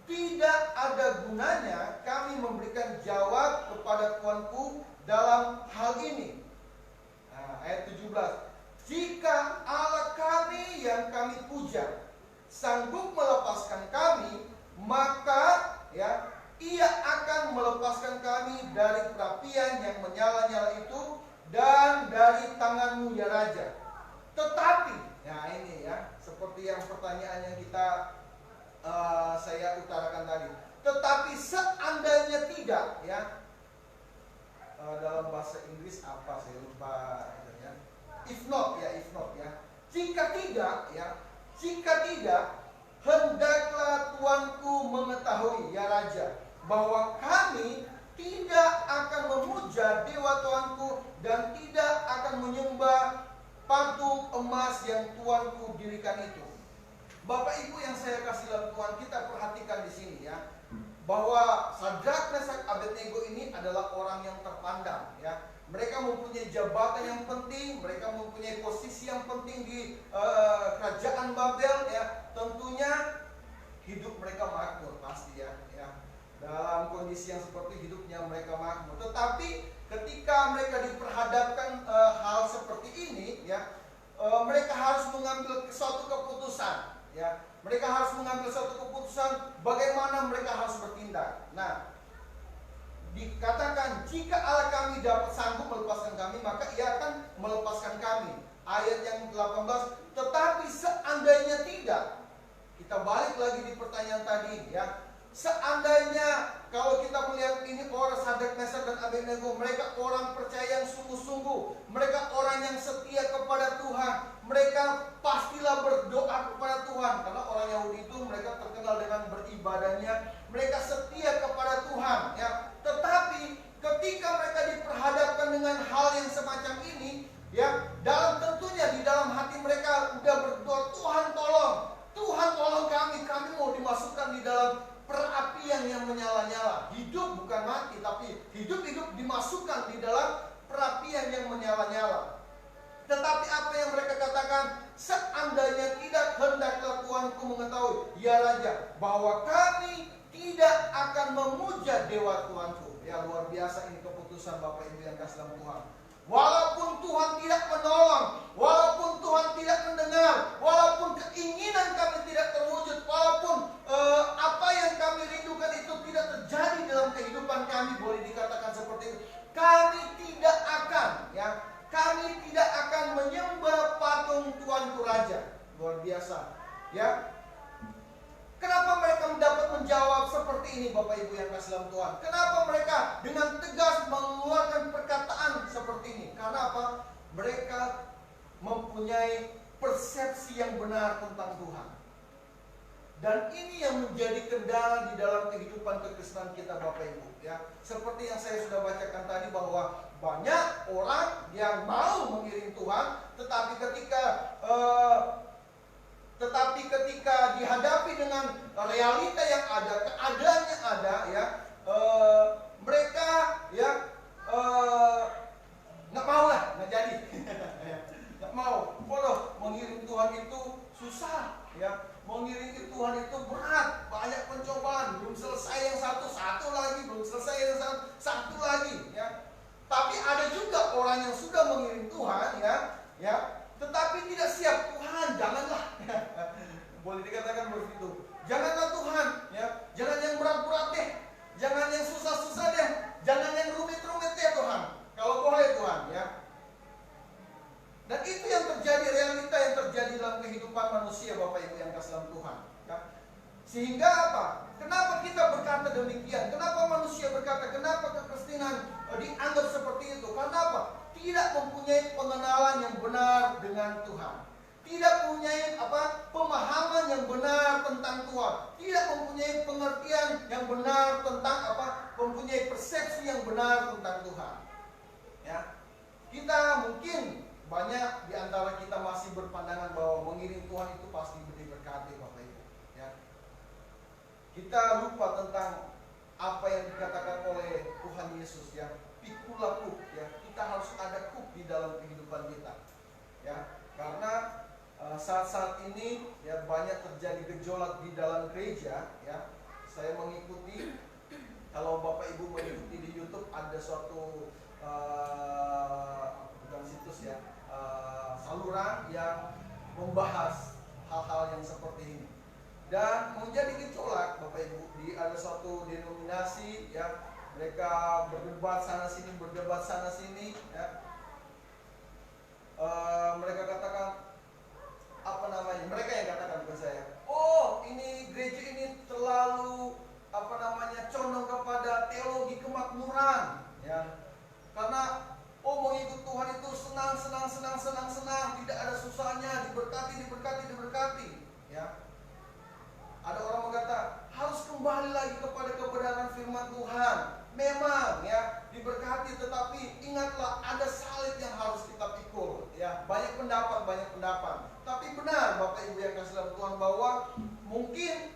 tidak ada gunanya kami memberikan jawab kepada tuanku dalam hal ini. Nah, ayat 17. Jika Allah kami yang kami puja sanggup melepaskan kami, maka ya, Ia akan melepaskan kami dari perapian yang menyala-nyala itu dan dari tanganmu ya Raja. Tetapi, ya ini ya, seperti yang pertanyaan yang saya utarakan tadi. Tetapi seandainya tidak, ya, dalam bahasa Inggris apa saya lupa, ya. If not ya. Jika tidak, hendaklah tuanku mengetahui ya Raja, bahwa kami tidak akan memuja dewa tuanku dan tidak akan menyembah patung emas yang tuanku dirikan itu. Bapak Ibu yang saya kasih dalam Tuhan, kita perhatikan di sini ya, bahwa Sadrak, Mesak, Abednego ini adalah orang yang terpandang ya. Mereka mempunyai jabatan yang penting, mereka mempunyai posisi yang penting di kerajaan Babel ya. Tentunya hidup mereka makmur pasti ya. Dalam kondisi yang seperti hidupnya mereka makmur. Tetapi ketika mereka diperhadapkan hal seperti ini ya, mereka harus mengambil suatu keputusan. Ya, mereka harus mengambil suatu keputusan bagaimana mereka harus bertindak. Nah, dikatakan jika Allah kami dapat sanggup melepaskan kami, maka Ia akan melepaskan kami. Ayat yang 18. Tetapi seandainya tidak, kita balik lagi di pertanyaan tadi ya. Seandainya kalau kita melihat ini orang Sadrak, Mesak dan Abednego, mereka orang percaya yang sungguh-sungguh, mereka orang yang setia kepada Tuhan, mereka pastilah berdoa kepada Tuhan, karena orang Yahudi itu mereka terkenal dengan beribadahnya, mereka setia kepada Tuhan ya. Tetapi ketika mereka diperhadapkan dengan hal yang semacam ini ya, tentunya di dalam hati mereka udah berdoa, Tuhan tolong kami mau dimasukkan di dalam perapian yang menyala-nyala. Hidup bukan mati, tapi hidup dimasukkan di dalam perapian yang menyala-nyala. Tetapi apa yang mereka katakan? Seandainya tidak, hendaklah tuanku mengetahui ya Raja, bahwa kami tidak akan memuja dewa tuanku. Ya, luar biasa ini keputusan Bapak Ibu yang kasih dalam Tuhan. Walaupun Tuhan tidak menolong, walaupun Tuhan tidak mendengar, walaupun keinginan kami tidak terwujud, walaupun apa yang kami rindukan itu tidak terjadi dalam kehidupan kami, boleh dikatakan seperti itu, kami tidak akan menyembah patung Tuanku Raja. Luar biasa ya. Kenapa mereka dapat menjawab seperti ini Bapak Ibu yang kasih dalam Tuhan? Kenapa mereka dengan tegas mengeluarkan perkataan seperti ini? Karena apa? Mereka mempunyai persepsi yang benar tentang Tuhan. Dan ini yang menjadi kendala di dalam kehidupan kekristenan kita Bapak Ibu ya. Seperti yang saya sudah bacakan tadi, bahwa banyak orang yang mau mengiring Tuhan, tetapi ketika dihadapi dengan realita yang ada, keadaan yang ada ya, mereka ya nggak mau lah, nggak jadi. Nggak mau. Waduh, mengiring Tuhan itu susah ya. Mengiring Tuhan itu berat, banyak pencobaan, belum selesai yang satu lagi, belum selesai mengiring Tuhan, ya, tetapi tidak siap, Tuhan janganlah. Boleh dikatakan begitu. Janganlah Tuhan, ya, jangan yang berat-berat deh, jangan yang susah-susah deh, jangan yang rumit-rumit deh Tuhan. Kalau boleh Tuhan, ya. Dan itu yang terjadi, realita yang terjadi dalam kehidupan manusia, Bapak Ibu yang kasih dalam Tuhan, ya. Sehingga apa? Kenapa kita berkata demikian? Kenapa manusia berkata, kenapa kekristenan dianggap seperti itu? Karena apa? Tidak mempunyai pengenalan yang benar dengan Tuhan. Tidak mempunyai pemahaman yang benar tentang Tuhan. Tidak mempunyai pengertian yang benar tentang mempunyai persepsi yang benar tentang Tuhan. Ya. Kita mungkin banyak di antara kita masih berpandangan bahwa mengiring Tuhan itu pasti diberkati, Bapak Ibu. Ya. Kita lupa tentang apa yang dikatakan oleh Tuhan Yesus, ya. Pikulah kuk, ya. Kita harus ada kuk di dalam kehidupan kita. Ya. Karena saat-saat ini ya banyak terjadi gejolak di dalam gereja, ya. Saya mengikuti, kalau Bapak Ibu mengikuti di YouTube ada suatu bukan situs, ya, saluran yang membahas hal-hal yang seperti ini. Dan menjadi gejolak, Bapak Ibu, ada suatu denominasi, ya, mereka berdebat sana sini, ya. Mereka katakan mereka yang katakan ke saya, oh ini gereja ini terlalu condong kepada teologi kemakmuran, ya. Karena mengikut Tuhan itu senang, tidak ada susahnya, diberkati, ya. Ada orang berkata harus kembali lagi kepada kebenaran firman Tuhan. Memang, ya, diberkati, tetapi ingatlah ada salib yang harus kita pikul, ya. Banyak pendapat. Tapi benar Bapak Ibu yang kasih dalam Tuhan, bahwa mungkin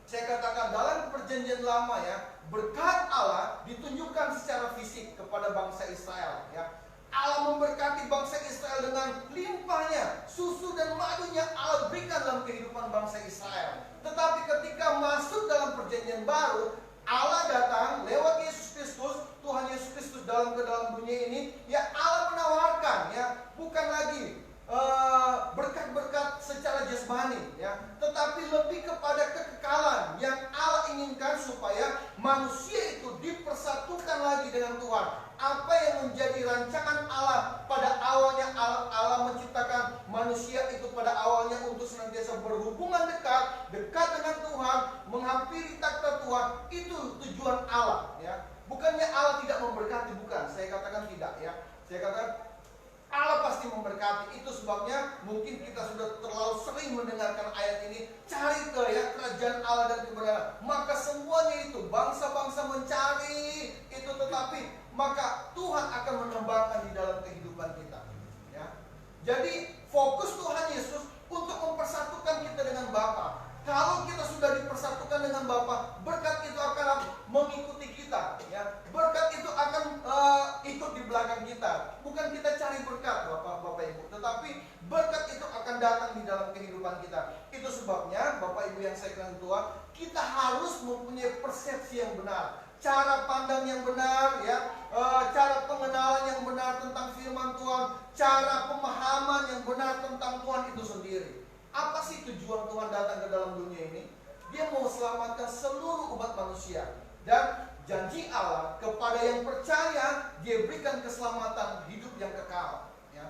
saya katakan dalam perjanjian lama, ya, berkat Allah ditunjukkan secara fisik kepada bangsa Israel, ya. Allah memberkati bangsa Israel dengan limpahnya, susu dan madunya Allah berikan dalam kehidupan bangsa Israel. Tetapi ketika masuk dalam perjanjian baru, Allah datang lewat Yesus Kristus, Tuhan Yesus Kristus dalam dunia ini, ya, Allah menawarkan, ya, bukan lagi berkat-berkat secara jasmani, ya, tetapi lebih kepada kekekalan yang Allah inginkan supaya manusia itu dipersatukan lagi dengan Tuhan. Apa yang menjadi rancangan Allah pada awalnya, Allah menciptakan manusia itu pada awalnya untuk senantiasa berhubungan dekat dengan Tuhan, menghampiri takhta Tuhan. Itu tujuan Allah, ya. Bukannya Allah tidak memberkati, bukan. Saya katakan tidak, ya. Saya katakan Allah pasti memberkati. Itu sebabnya mungkin kita sudah terlalu sering mendengarkan ayat ini, cari kerajaan Allah dan kebenaran, maka semuanya itu bangsa-bangsa mencari itu, tetapi maka Tuhan akan menambahkan di dalam kehidupan kita, ya. Jadi fokus Tuhan Yesus untuk mempersatukan kita dengan Bapa. Kalau kita sudah dipersatukan dengan Bapa, berkat itu akan mengikuti kita, ya. Berkat itu akan ikut di belakang kita. Bukan kita cari berkat, Bapak Ibu, tetapi berkat itu akan datang di dalam kehidupan kita. Itu sebabnya Bapak Ibu yang saya kasihi Tuhan, kita harus mempunyai persepsi yang benar, cara pandang yang benar, ya, cara pengenalan yang benar tentang firman Tuhan, cara pemahaman yang benar tentang Tuhan itu sendiri. Apa sih tujuan Tuhan datang ke dalam dunia ini? Dia mau selamatkan seluruh umat manusia. Dan janji Allah kepada yang percaya, Dia berikan keselamatan, hidup yang kekal, ya.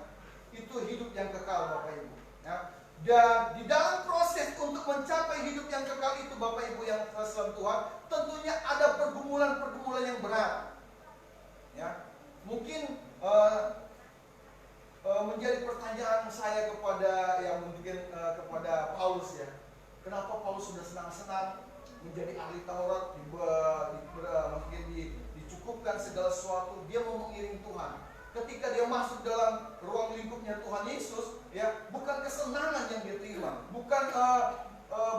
Itu hidup yang kekal, Bapak Ibu, ya. Dan di dalam proses untuk mencapai hidup yang kekal itu, Bapak Ibu yang kasih Tuhan, tentunya ada pergumulan-pergumulan yang berat, ya. Mungkin menjadi pertanyaan saya kepada kepada Paulus, ya. Kenapa Paulus sudah senang-senang menjadi ahli Taurat, dicukupkan segala sesuatu, dia mau mengiring Tuhan. Ketika dia masuk dalam ruang lingkupnya Tuhan Yesus, ya, bukan kesenangan yang dia terima, bukan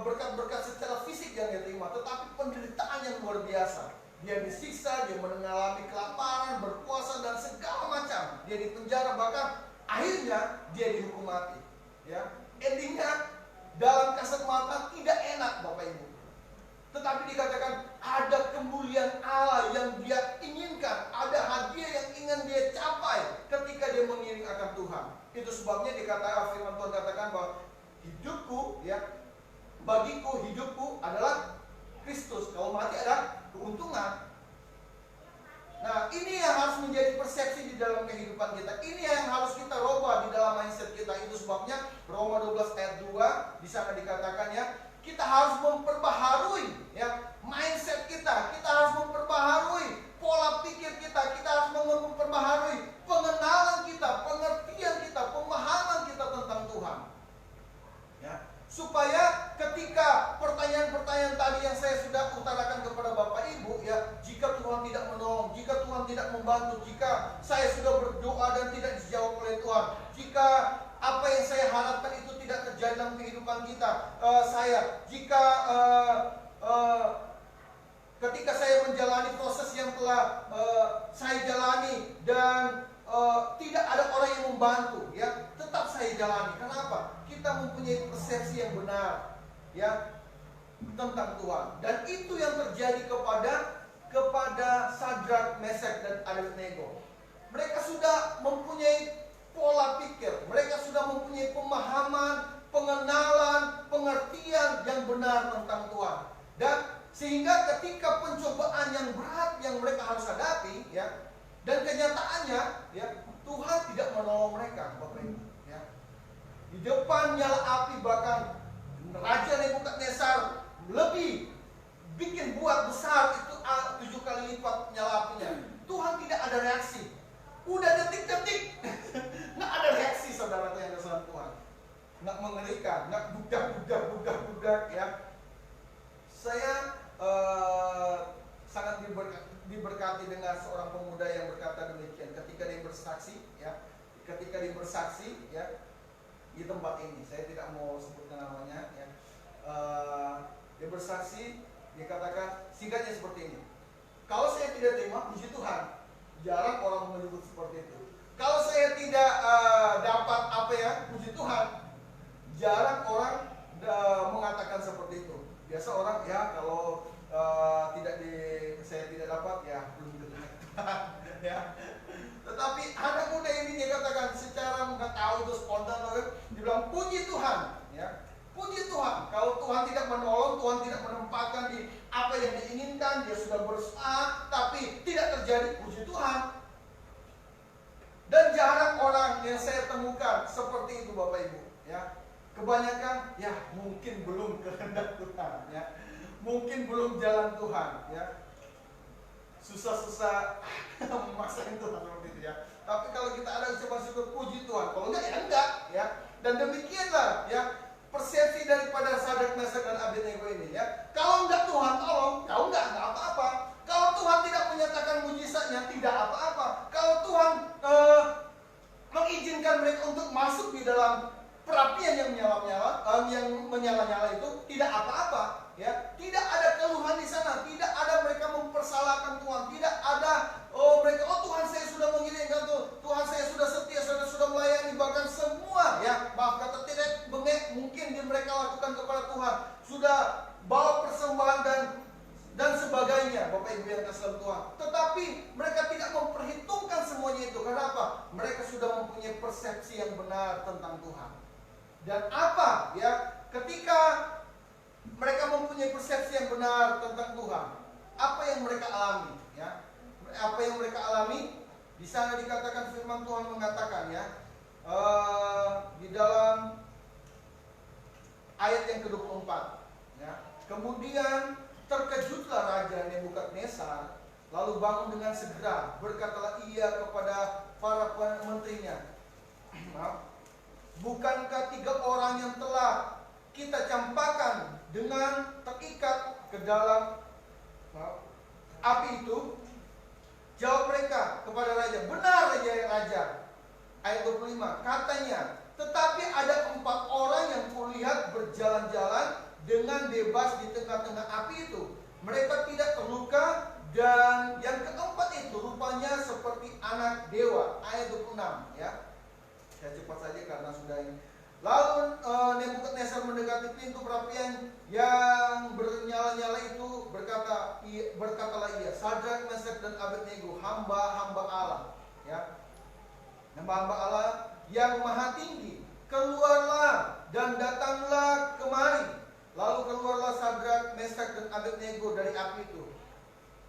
berkat-berkat secara fisik yang dia terima, tetapi penderitaan yang luar biasa. Dia disiksa, dia mengalami kelaparan, berpuasa dan segala macam. Dia dipenjara, bahkan akhirnya dia dihukum mati, ya. Endingnya dalam kasat mata tidak enak, Bapak Ibu. Tetapi dikatakan ada kemuliaan Allah yang dia inginkan, ada hadiah yang ingin dia capai ketika dia mengiring akan Tuhan. Itu sebabnya dikatakan, firman Tuhan katakan bahwa hidupku, ya, bagiku hidupku adalah Kristus, kalau mati ada keuntungan. Nah, ini yang harus menjadi persepsi di dalam kehidupan kita. Ini yang harus kita rubah di dalam mindset kita. Itu sebabnya Roma 12 ayat 2 di sana dikatakan, ya, kita harus memperbaharui, ya, mindset kita. Kita harus memperbaharui pola pikir kita. Kita harus memperbaharui pengenalan kita, pengertian kita, pemahaman kita tentang Tuhan. Ya, supaya ketika pertanyaan-pertanyaan tadi yang saya sudah utarakan kepada Bapak Ibu, ya, jika Tuhan tidak menolong, jika Tuhan tidak membantu, jika saya sudah berdoa dan tidak dijawab oleh Tuhan, jika apa yang saya harapkan itu tidak terjadi dalam kehidupan kita, ketika saya menjalani proses yang telah saya jalani dan tidak ada orang yang membantu, ya, tetap saya jalani. Kenapa? Kita mempunyai persepsi yang benar, ya, tentang Tuhan. Dan itu yang terjadi kepada Sadrak, Meshach, dan Abednego. Mereka sudah mempunyai pola pikir, mereka sudah mempunyai pemahaman, pengenalan, pengertian yang benar tentang Tuhan. Dan sehingga ketika pencobaan yang berat yang mereka harus hadapi, ya, dan kenyataannya, ya, Tuhan tidak menolong mereka, Bapak Ibu, ya. Di depan nyala api, bahkan Raja Nebukadnezar lebih bikin buat besar itu 7 kali lipat nyala apinya. Tuhan tidak ada reaksi. Udah detik-detik nggak ada reaksi, saudara yang kesalahan Tuhan. Nggak mengerikan, nggak budak, ya. Saya sangat diberkati dengan seorang pemuda yang berkata demikian ketika dia bersaksi, ya. Ketika dia bersaksi, ya, di tempat ini, saya tidak mau sebutkan namanya, ya. Dia bersaksi, dia katakan singkatnya seperti ini: kalau saya tidak terima, puji Tuhan. Jarang orang menyebut seperti itu. Kalau saya tidak dapat apa, ya, puji Tuhan. Jarang orang mengatakan seperti itu. Biasa orang, ya, kalau saya tidak dapat, ya, belum tentu. Ya. Tetapi anak muda ini dia katakan secara nggak tahu itu spontan, dia bilang puji Tuhan, ya. Puji Tuhan. Kalau Tuhan tidak menolong, Tuhan tidak menempatkan di apa yang diinginkan, dia sudah berusaha tapi tidak terjadi, puji Tuhan. Dan jarang orang yang saya temukan seperti itu, Bapak Ibu, ya. Kebanyakan, ya, mungkin belum kehendak Tuhan, ya. Mungkin belum jalan Tuhan, ya. Susah-susah memaksain Tuhan seperti itu, ya. Tapi kalau kita ada ucapan syukur, puji Tuhan. Kalau enggak, ya enggak, ya. Dan demikianlah, ya, persepsi daripada Sadrak, Meshach, dan Abednego ini, ya. Kalau enggak Tuhan tolong, ya enggak apa-apa. Kalau Tuhan tidak menyatakan mujizatnya, tidak apa-apa. Kalau Tuhan mengizinkan mereka untuk masuk di dalam perapian yang menyala-nyala itu, tidak apa-apa, ya. Tidak ada keluhan di sana, tidak ada mereka mempersalahkan Tuhan, tidak ada mereka, Tuhan saya sudah mengirimkan Tuhan saya sudah setia, sudah melayani, bahkan semua, ya, maaf kata tidak bengek mungkin mereka lakukan kepada Tuhan, sudah bawa persembahan dan sebagainya, Bapak Ibu yang kasih Tuhan. Tetapi mereka tidak memperhitungkan semuanya itu. Kenapa? Mereka sudah mempunyai persepsi yang benar tentang Tuhan. Dan apa, ya, ketika mereka mempunyai persepsi yang benar tentang Tuhan, apa yang mereka alami, ya? Apa yang mereka alami? Di sana dikatakan firman Tuhan mengatakan, ya, di dalam ayat yang ke-24, ya. Kemudian terkejutlah Raja Nebukadnezar, lalu bangun dengan segera, berkatalah ia kepada para menterinya, bukankah 3 orang yang telah kita campakkan dengan terikat ke dalam api itu? Jawab mereka kepada raja, benar raja. Ayat 25, katanya, tetapi ada 4 orang yang kulihat berjalan-jalan dengan bebas di tengah-tengah api itu. Mereka tidak terluka, dan yang keempat itu rupanya seperti anak dewa. Ayat 26, ya. Saya cepat saja karena sudah ini. Lalu Nebukadnezar mendekati pintu perapian yang bernyala-nyala itu, berkatalah ia, Sadrak, Mesak dan Abednego, hamba-hamba Allah, ya, hamba-hamba Allah yang maha tinggi, keluarlah dan datanglah kemari. Lalu keluarlah Sadrak, Mesak dan Abednego dari api itu.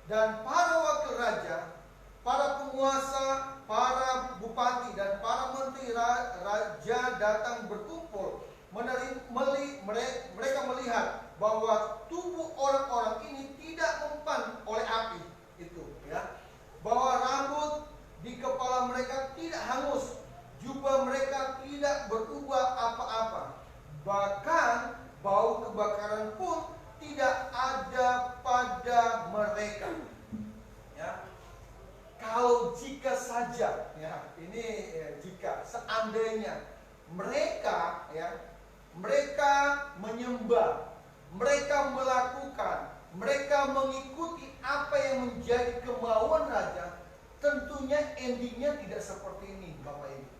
Dan para wakil raja, para penguasa, para bupati dan para menteri raja datang berkumpul. Mereka melihat bahwa tubuh orang-orang ini tidak mempan oleh api itu, ya. Bahwa rambut di kepala mereka tidak hangus, jubah mereka tidak berubah apa-apa. Bahkan bau kebakaran pun tidak ada pada mereka. Ya. Kalau jika saja, ya, ini jika seandainya mereka, ya, mereka menyembah, mereka melakukan, mereka mengikuti apa yang menjadi kemauan raja, tentunya endingnya tidak seperti ini, Bapak Ibu.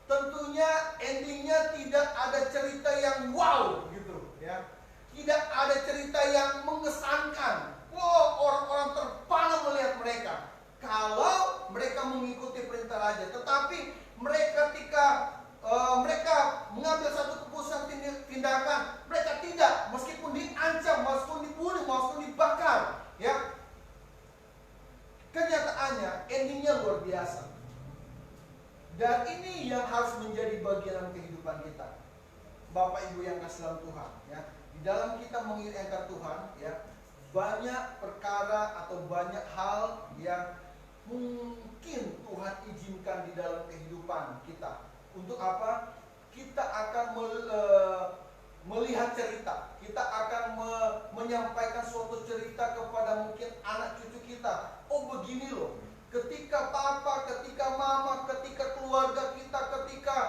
Tentunya endingnya tidak ada cerita yang wow gitu, ya. Tidak ada cerita yang mengesankan. Wow, orang-orang terpana melihat mereka kalau mereka mengikuti perintah raja. Tetapi mereka ketika mereka mengambil satu keputusan tindakan, mereka tidak, meskipun diancam, meskipun dibunuh, meskipun dibakar, ya. Kenyataannya endingnya luar biasa. Dan ini yang harus menjadi bagian kehidupan kita, Bapak Ibu yang kasih dalam Tuhan, ya. Di dalam kita menginginkan Tuhan, ya, banyak perkara atau banyak hal yang mungkin Tuhan izinkan di dalam kehidupan kita. Untuk apa? Kita akan melihat cerita, kita akan menyampaikan suatu cerita kepada mungkin anak cucu kita. Oh, begini loh, ketika papa, ketika mama, ketika keluarga kita, ketika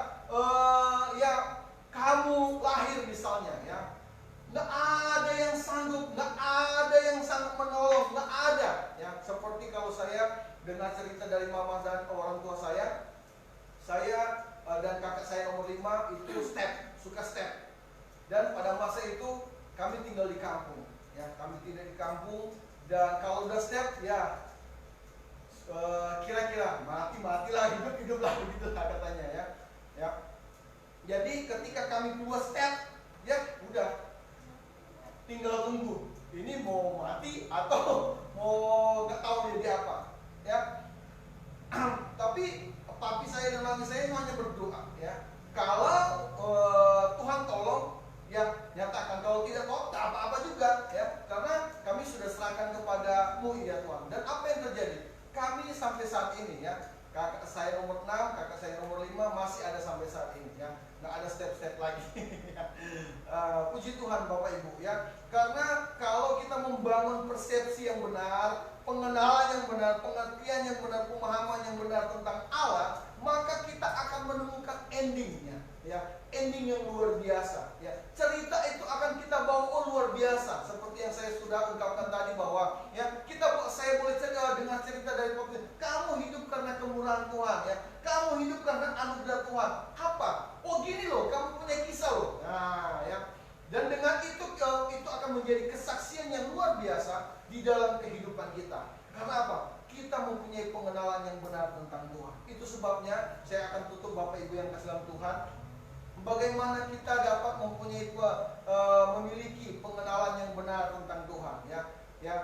ya kamu lahir misalnya, ya, nggak ada yang sanggup, nggak ada yang sangat menolong, nggak ada, ya. Seperti kalau saya dengar cerita dari mama dan orang tua saya dan kakak saya nomor 5 itu suka step. Dan pada masa itu kami tinggal di kampung, ya, kami tinggal di kampung. Dan kalau udah step, ya kira-kira matilah, hidup-hiduplah, begitu katanya, ya. Ya. Jadi ketika kami keluar step, ya udah, tinggal tunggu. Ini mau mati atau mau nggak tahu jadi apa, ya. Tapi papi saya dan mami saya hanya berdoa, ya. Kalau Tuhan tolong, ya nyatakan. Kalau tidak tolong, tak apa-apa juga, ya. Karena kami sudah serahkan kepada-Mu, ya Tuhan. Dan apa yang terjadi? Kami sampai saat ini, ya, kakak saya nomor 6, kakak saya nomor 5 masih ada sampai saat ini, ya. Nggak ada step-step lagi. Puji Tuhan Bapak Ibu, ya. Karena kalau kita membangun persepsi yang benar, pengenalan yang benar, pengertian yang benar, pemahaman yang benar tentang Allah, maka kita akan menemukan endingnya, ya, ending yang luar biasa, ya. Cerita itu akan kita bawa, oh, luar biasa. Seperti yang saya sudah ungkapkan tadi bahwa, ya, saya boleh dengar cerita dari Bapak, kamu hidup karena kemurahan Tuhan, ya. Kamu hidup karena anugerah Tuhan. Apa? Oh, gini loh, kamu punya kisah loh. Nah, ya. Dan dengan itu akan menjadi kesaksian yang luar biasa di dalam kehidupan kita. Karena apa? Kita mempunyai pengenalan yang benar tentang Tuhan. Itu sebabnya saya akan tutup, Bapak Ibu yang kasih dalam Tuhan. Bagaimana kita dapat mempunyai memiliki pengenalan yang benar tentang Tuhan, ya. Ya.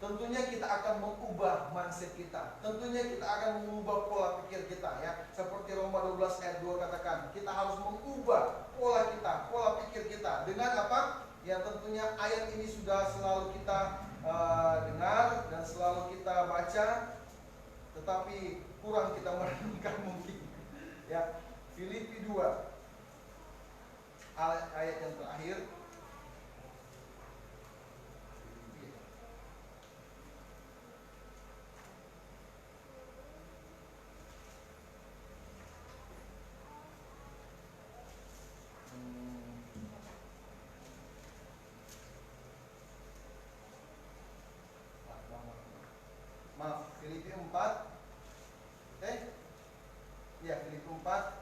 Tentunya kita akan mengubah mindset kita. Tentunya kita akan mengubah pola pikir kita, ya. Seperti Roma 12 ayat 2 katakan, kita harus mengubah pola kita, pola pikir kita. Dengan apa? Ya, tentunya ayat ini sudah selalu kita dengar dan selalu kita baca, tetapi kurang kita merenungkan mungkin, ya. Filipi 2 ayat yang terakhir. Filipi 4. Ya, Filipi 4.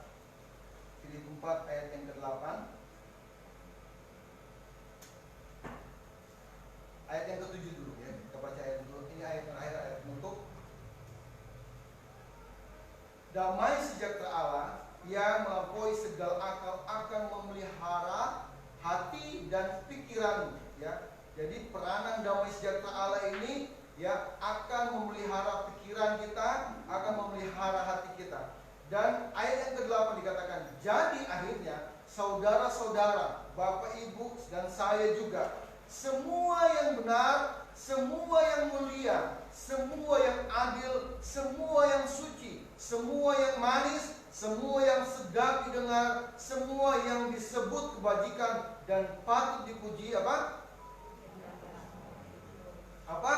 Filipi 4 ayat yang ke-8. Ayat yang ke-7 dulu ya. Kita baca ayat dulu. Ini ayat terakhir, ayat penutup. Damai sejahtera Allah yang melampaui segala akal akan memelihara hati dan pikiran, ya. Jadi peranan damai sejahtera Allah ini ya akan memelihara pikiran kita, akan memelihara hati kita. Dan ayat yang ke-8 dikatakan, jadi akhirnya saudara-saudara, Bapak Ibu dan saya juga, semua yang benar, semua yang mulia, semua yang adil, semua yang suci, semua yang manis, semua yang sedap didengar, semua yang disebut kebajikan dan patut dipuji apa? Apa?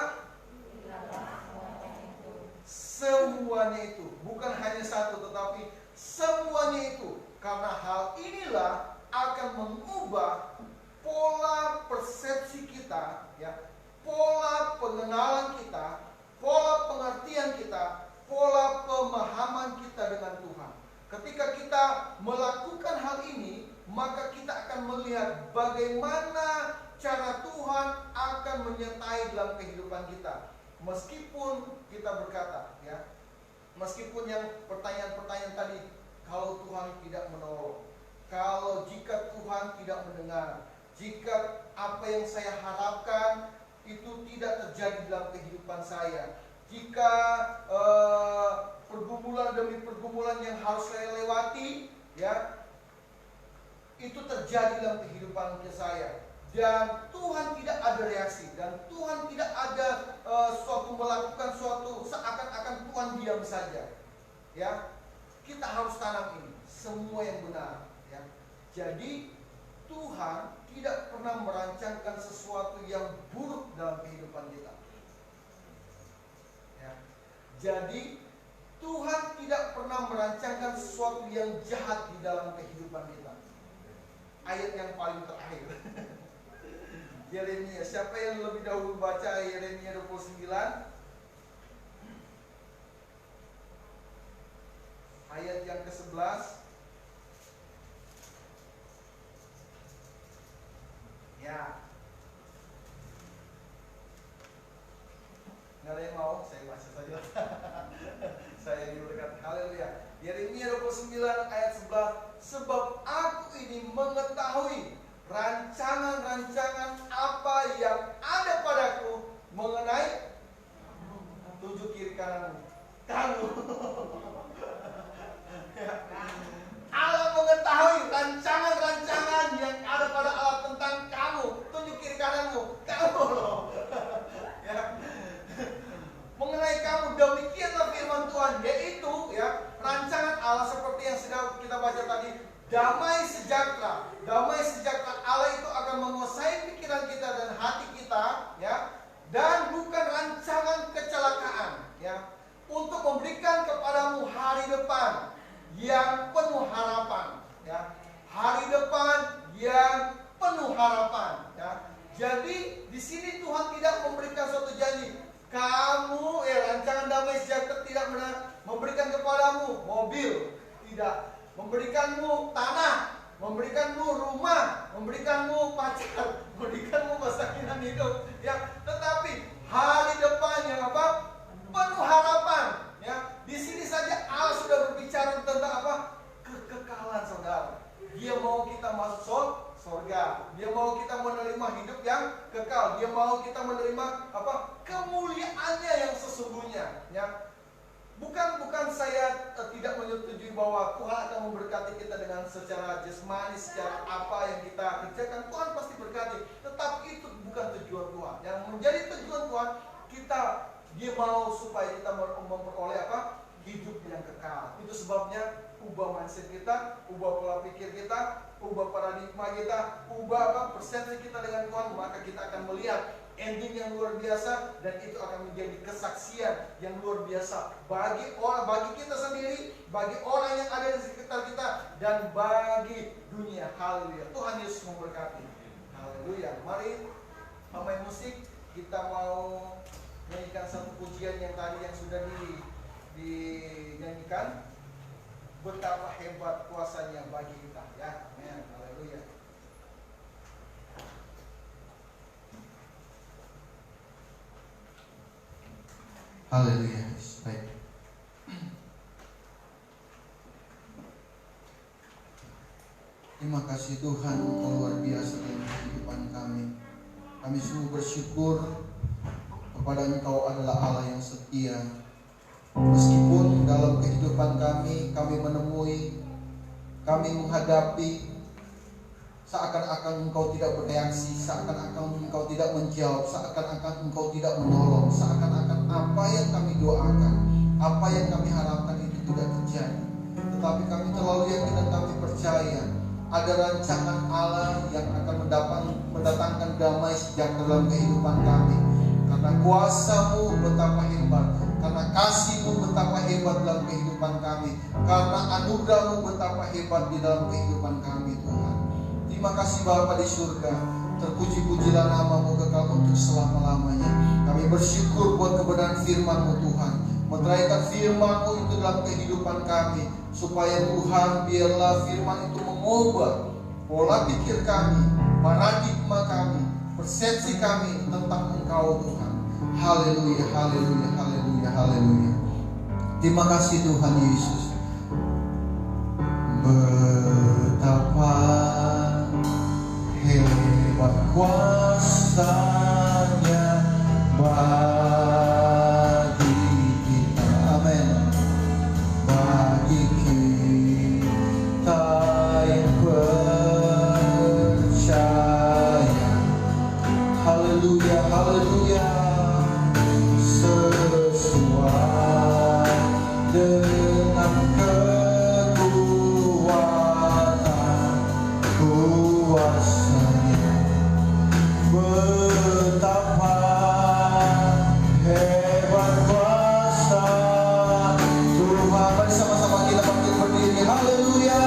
Semuanya itu, bukan hanya satu tetapi semuanya itu. Karena hal inilah akan mengubah pola persepsi kita, ya, pola pengenalan kita, pola pengertian kita, pola pemahaman kita dengan Tuhan. Ketika kita melakukan hal ini, maka kita akan melihat bagaimana cara Tuhan akan menyertai dalam kehidupan kita. Meskipun kita berkata, ya, meskipun yang pertanyaan-pertanyaan tadi, kalau Tuhan tidak menolong, kalau jika Tuhan tidak mendengar, jika apa yang saya harapkan itu tidak terjadi dalam kehidupan saya, jika pergumulan demi pergumulan yang harus saya lewati, ya, itu terjadi dalam kehidupan saya, dan Tuhan tidak ada reaksi, dan Tuhan tidak ada melakukan suatu seakan-akan Tuhan diam saja, ya, kita harus tanam ini semua yang benar, ya. Jadi Tuhan tidak pernah merancangkan sesuatu yang buruk dalam kehidupan kita, ya. Jadi Tuhan tidak pernah merancangkan sesuatu yang jahat di dalam kehidupan kita. Ayat yang paling terakhir Yeremia, siapa yang lebih dahulu baca Yeremia 29 ayat yang ke-11? Ya, nggak ada yang mau, saya baca saja. Saya diberkati, haleluya. Yeremia 29 ayat 11, sebab aku ini mengetahui rancangan-rancangan apa yang ada padaku mengenai, tunjuk kiri kananmu, kamu. Allah mengetahui rancangan-rancangan yang ada pada Allah tentang kamu. Tunjuk kiri kananmu, kamu loh. Ya. Mengenai kamu, demikianlah firman Tuhan, yaitu, ya, rancangan Allah seperti yang sudah kita baca tadi. Damai sejahtera. Damai sejahtera Allah itu akan menguasai pikiran kita dan hati kita, ya. Dan bukan rancangan kecelakaan, ya, untuk memberikan kepadamu hari depan yang penuh harapan, ya. Hari depan yang penuh harapan, ya. Jadi di sini Tuhan tidak memberikan suatu janji. Kamu, rancangan damai sejahtera tidak benar memberikan kepadamu mobil, tidak. Memberikanmu tanah, memberikanmu rumah, memberikanmu pacar, memberikanmu kesakitan hidup, ya. Tetapi hari depan yang apa? Penuh harapan, ya. Di sini saja Allah sudah berbicara tentang apa? Kekekalan, saudara. Dia mau kita masuk surga. Dia mau kita menerima hidup yang kekal. Dia mau kita menerima apa? Kemuliaannya yang sesungguhnya, ya. Bukan saya tidak menyetujui bahwa Tuhan akan memberkati kita dengan secara jasmani, secara apa yang kita kerjakan. Tuhan pasti berkati. Tetapi itu bukan tujuan Tuhan. Yang menjadi tujuan Tuhan, Dia mau supaya kita memperoleh apa? Hidup yang kekal. Itu sebabnya ubah mindset kita, ubah pola pikir kita, ubah paradigma kita, ubah apa? Persepsi kita dengan Tuhan, maka kita akan melihat ending yang luar biasa, dan itu akan menjadi kesaksian yang luar biasa bagi kita sendiri, bagi orang yang ada di sekitar kita, dan bagi dunia. Haleluya. Tuhan Yesus memberkati. Haleluya. Mari pemain musik, kita mau nyanyikan satu pujian yang tadi yang sudah dinyanyikan. betapa hebat kuasanya bagi kita, ya. Amin. Haleluya. Haleluya. Baik. Terima kasih Tuhan, Engkau luar biasa dalam kehidupan kami. Kami sungguh bersyukur kepada Engkau adalah Allah yang setia. Meskipun dalam kehidupan kami menemui, kami menghadapi seakan-akan Engkau tidak bereaksi, seakan-akan Engkau tidak menjawab, seakan-akan Engkau tidak menolong, seakan-akan apa yang kami doakan, apa yang kami harapkan itu tidak terjadi. Tetapi kami terlalu yakin dan kami percaya ada rancangan Allah yang akan mendatangkan damai sejahtera dalam kehidupan kami. Karena kuasa-Mu betapa hebat, karena kasih-Mu betapa hebat dalam kehidupan kami, karena anugerah-Mu betapa hebat di dalam kehidupan kami, Tuhan. Terima kasih Bapa di surga, terpuji-pujilah nama-Mu kekal untuk selama-lamanya. Kami bersyukur buat kebenaran firman-Mu Tuhan, meteraikan firman-Mu itu dalam kehidupan kami, supaya Tuhan biarlah firman itu mengubah pola pikir kami, paradigma kami, persepsi kami tentang Engkau Tuhan. Haleluya, haleluya, haleluya, haleluya. Terima kasih Tuhan Yesus. Betapa hebat kuasa-Nya bagi kita. Amin. Bagi kita yang percaya. Haleluya, haleluya. Sesuai dengan kekuatan kuasa-Nya. Betapa hebat kuasa Tuhan. Mari sama-sama kita bangkit berdiri. Haleluya.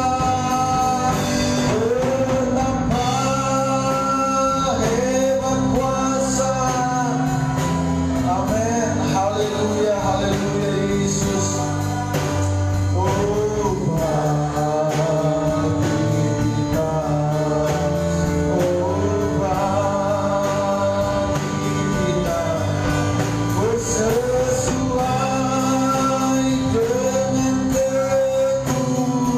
Betapa hebat kuasa. Amin. Haleluya, haleluya Yesus. Oh bagi kita, oh bagi kita, sesuai dengan kekuatan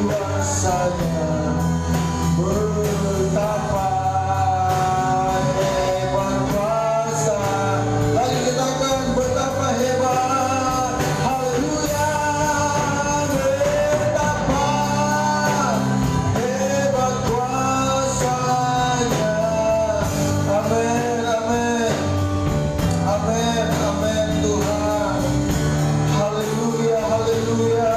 kuasa-Nya. Betapa hebat kuasa. Lagi kita akan betapa hebat. Haleluya. Betapa hebat kuasa-Nya. Amin, amin. Amin, amin Tuhan. Haleluya, haleluya.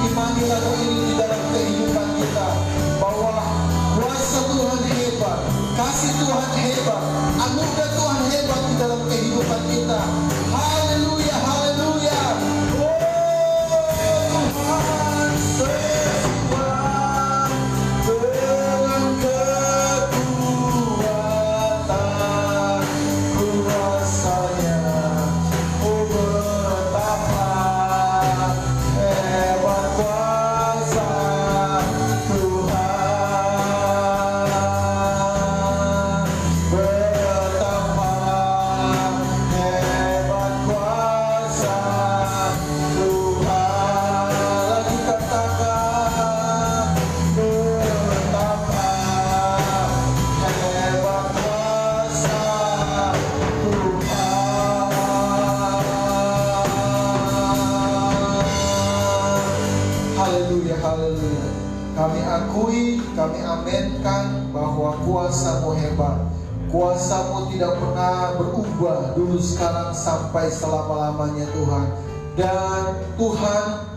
Imani lagu ini di dalam kehidupan kita, bahwa kuasa Tuhan hebat, kasih Tuhan hebat, anugerah Tuhan hebat di dalam kehidupan kita. Haleluya, haleluya. Oh Tuhan, sesuai dengan kekuatan kuasa-Nya. Oh betapa hebat kuasa Tuhan. Betapa hebat kuasa Tuhan. Lagi katakan, betapa hebat kuasa Tuhan. Haleluya, haleluya. Kami akui, kami amenkan bahwa kuasa-Mu hebat, Kuasa-Mu tidak pernah berubah, dulu, sekarang, sampai selama-lamanya Tuhan. Dan Tuhan,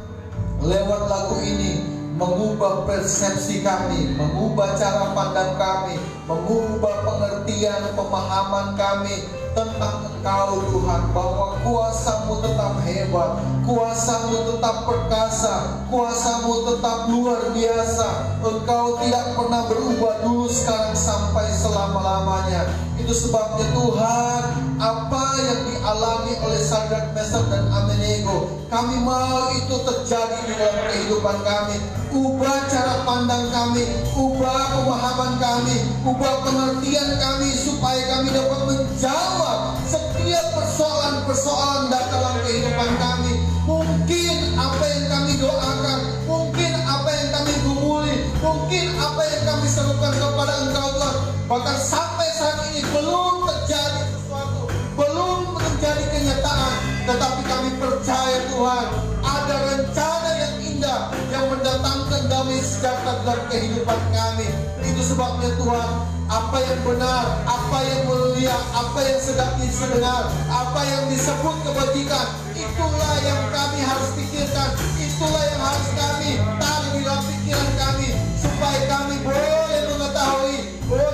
lewat lagu ini mengubah persepsi kami, mengubah cara pandang kami, mengubah pengertian, pemahaman kami tentang Engkau Tuhan, bahwa kuasa-Mu tetap hebat, kuasa-Mu tetap perkasa, kuasa-Mu tetap luar biasa. Engkau tidak pernah berubah, dulu, sekarang, sampai selama-lamanya. Itu sebabnya Tuhan, apa yang dialami oleh Sadrak, Mesak, dan Abednego, kami mau itu terjadi di dalam kehidupan kami. Ubah cara pandang kami, ubah pemahaman kami, ubah pengertian kami, supaya kami dapat menjawab setiap persoalan-persoalan dalam kehidupan kami. Mungkin apa yang kami doakan, mungkin apa yang kami gumuli, mungkin apa yang kami serukan kepada Engkau Tuhan, bahkan sampai saat ini belum terjadi sesuatu, belum menjadi kenyataan. Tetapi kami percaya Tuhan, ada rencana yang indah yang mendatangkan damai sejahtera dalam kehidupan kami. Itu sebabnya Tuhan, apa yang benar, apa yang mulia, apa yang sedap didengar, apa yang disebut kebajikan, itulah yang kami harus pikirkan, itulah yang harus kami taruh di dalam pikiran kami, supaya kami boleh mengetahui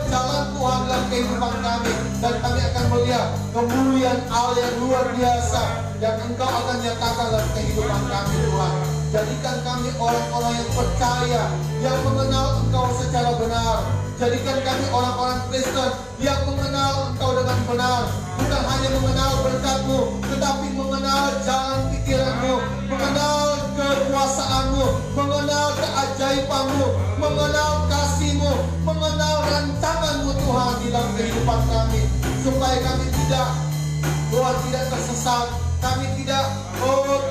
jalan Tuhan dalam kehidupan kami. Dan kami akan melihat kemuliaan Allah yang luar biasa yang Engkau akan nyatakan dalam kehidupan kami Tuhan. Jadikan kami orang-orang yang percaya, yang mengenal Engkau secara benar. Jadikan kami orang-orang Kristen yang mengenal Engkau dengan benar. Bukan hanya mengenal berkat-Mu, tetapi mengenal jalan pikiran-Mu, mengenal kekuasaan-Mu, mengenal keajaiban-Mu, mengenal kasih-Mu, mengenal rancangan-Mu Tuhan di dalam kehidupan kami. Supaya kami tidak tersesat. Kami tidak,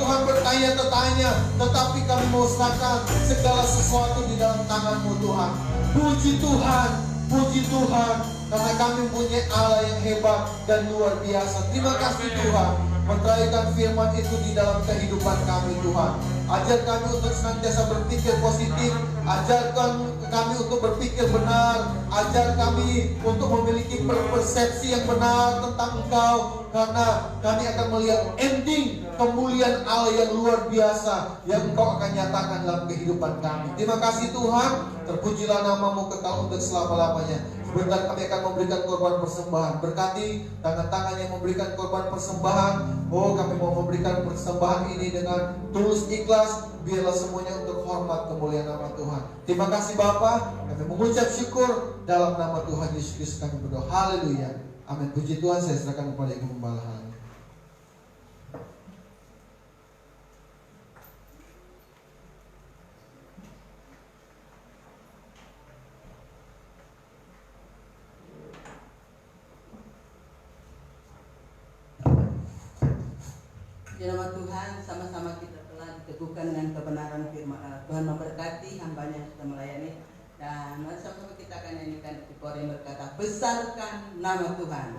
Tuhan, bertanya-tanya, tetapi kami mau serahkan segala sesuatu di dalam tangan-Mu Tuhan. Puji Tuhan, karena kami punya Allah yang hebat dan luar biasa. Terima kasih Tuhan, meneraikan firman itu di dalam kehidupan kami Tuhan. Ajar kami untuk senantiasa berpikir positif, ajarkan kami untuk berpikir benar, ajar kami untuk memiliki persepsi yang benar tentang Engkau, karena kami akan melihat ending kemuliaan Allah yang luar biasa yang Engkau akan nyatakan dalam kehidupan kami. Terima kasih Tuhan, terpujilah nama-Mu kekal untuk selama-lamanya. Sebentar kami akan memberikan korban persembahan. Berkati tangan-tangan yang memberikan korban persembahan. Kami mau memberikan persembahan ini dengan tulus ikhlas. Biarlah semuanya untuk hormat kemuliaan nama Tuhan. Terima kasih Bapa. Kami mengucap syukur dalam nama Tuhan Yesus Kristus kami berdoa. Haleluya. Amin. Puji Tuhan, saya serahkan kepada Ibu Gembala. Haleluya. Di nama Tuhan, sama-sama kita telah diteguhkan dengan kebenaran firman Tuhan. Memberkati hamba-Nya yang sudah melayani. Dan sama-sama kita akan nyanyikan Kori berkata, besarkan nama Tuhan.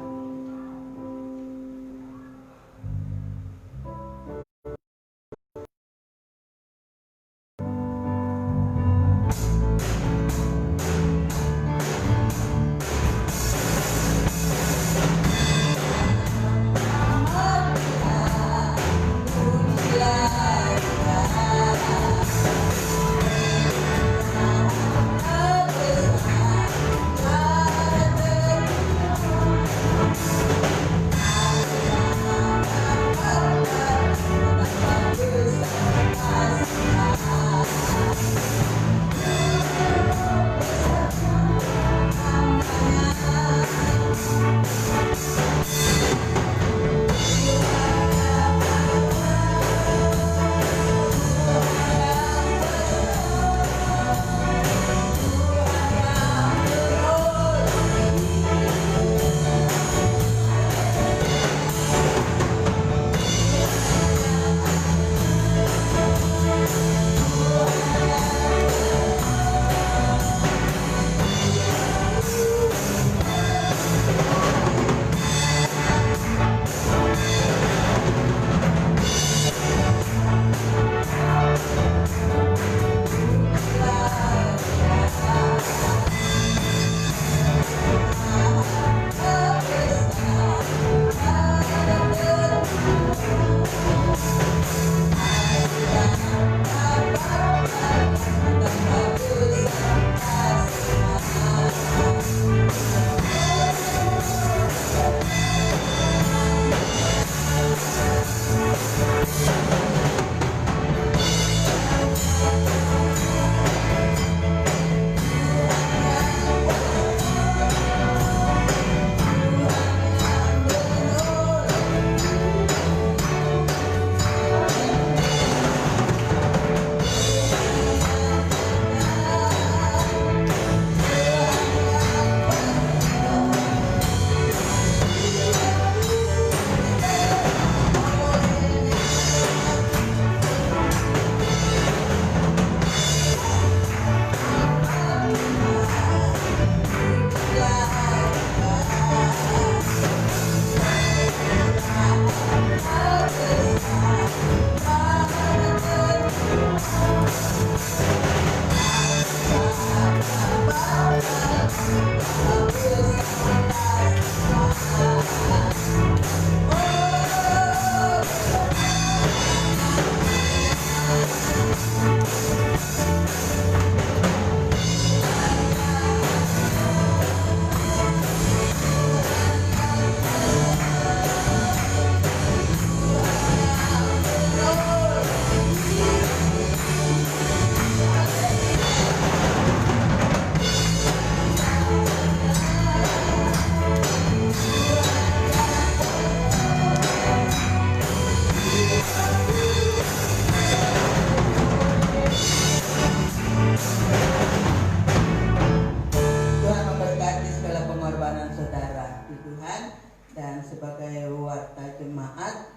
lewat jemaat.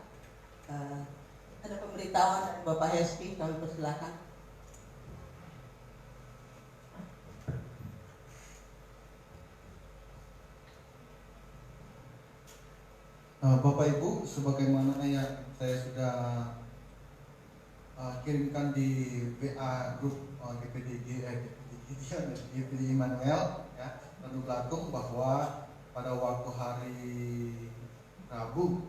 Ada pemberitahuan dari Bapak Hesti, kami persilakan. Bapak Ibu, sebagaimana yang saya sudah kirimkan di WA grup GPD Immanuel ya, Randu Belatung, bahwa pada waktu hari Rabu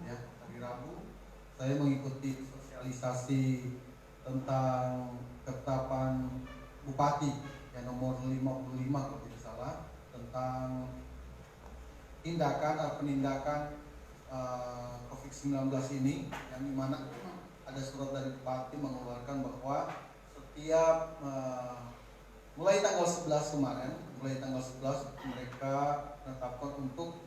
saya mengikuti sosialisasi tentang ketetapan Bupati yang nomor 55 kalau tidak salah, tentang tindakan atau penindakan COVID-19 ini, yang dimana ada surat dari Bupati mengeluarkan bahwa setiap mulai tanggal 11 kemarin, mereka menetapkan untuk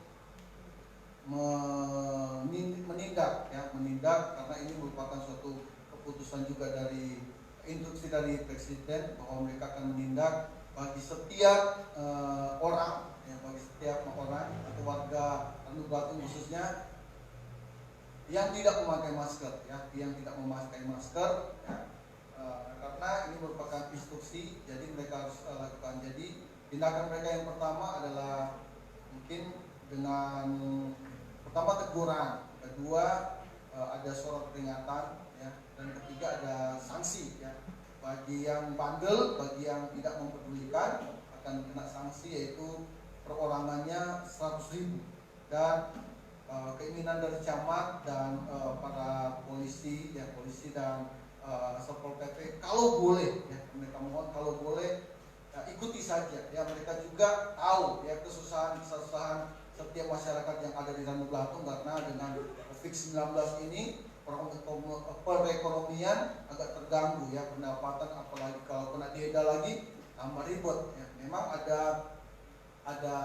menindak karena ini merupakan suatu keputusan juga dari instruksi dari Presiden bahwa mereka akan menindak bagi setiap orang atau warga Randu Belatung khususnya yang tidak memakai masker ya, karena ini merupakan instruksi, jadi mereka harus lakukan. Jadi tindakan mereka yang pertama adalah mungkin dengan pertama teguran, kedua ada surat peringatan ya, dan ketiga ada sanksi ya. Bagi yang bandel, bagi yang tidak mempedulikan akan kena sanksi, yaitu perorangannya 100.000, dan keinginan dari camat dan para polisi dan Satpol PP kalau boleh ya, mereka mohon kalau boleh ikuti saja ya. Mereka juga tahu ya kesusahan setiap masyarakat yang ada di Randu Belatung, karena dengan COVID-19 ini perekonomian agak terganggu ya, pendapatan, apalagi kalau kena dieda lagi tambah ribet ya. Memang ada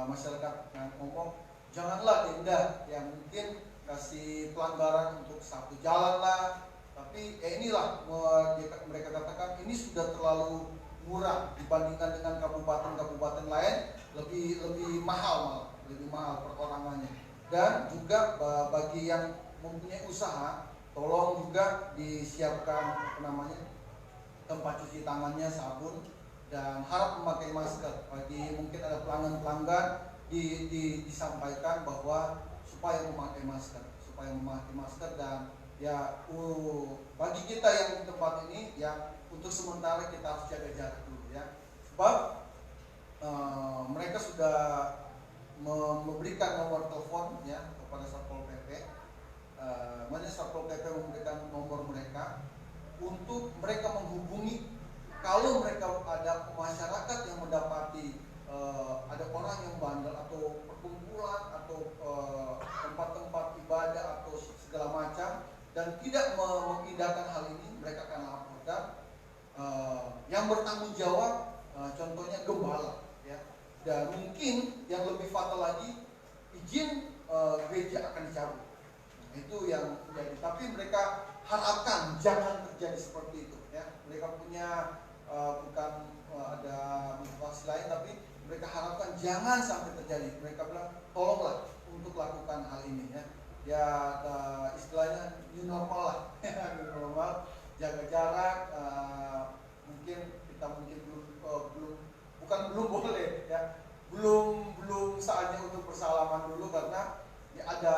masyarakat yang ngomong janganlah denda ya, mungkin kasih pelanggaran untuk satu jalan lah, tapi inilah mereka katakan ini sudah terlalu murah dibandingkan dengan kabupaten lain, lebih mahal perorangannya. Dan juga bagi yang mempunyai usaha, tolong juga disiapkan tempat cuci tangannya, sabun, dan harap memakai masker. Bagi mungkin ada pelanggan disampaikan bahwa supaya memakai masker dan ya bagi kita yang di tempat ini ya, untuk sementara kita harus jaga jarak dulu ya, sebab mereka sudah memberikan nomor telepon ya kepada Satpol PP. Satpol PP memberikan nomor mereka untuk mereka menghubungi kalau mereka ada masyarakat yang mendapati ada orang yang bandel atau perkumpulan atau tempat-tempat ibadah atau segala macam dan tidak mengindahkan hal ini, mereka akan laporkan. Yang bertanggung jawab contohnya gembala ya, dan mungkin yang lebih fatal lagi izin gereja akan dicabut. Itu yang terjadi, tapi mereka harapkan jangan terjadi seperti itu ya. Mereka punya bukan ada motivasi lain, tapi mereka harapkan jangan sampai terjadi. Mereka bilang tolonglah untuk lakukan hal ini ya. Ya istilahnya new normal lah, new normal, jaga jarak. Mungkin kita belum boleh ya, belum saatnya untuk bersalaman dulu, karena ya ada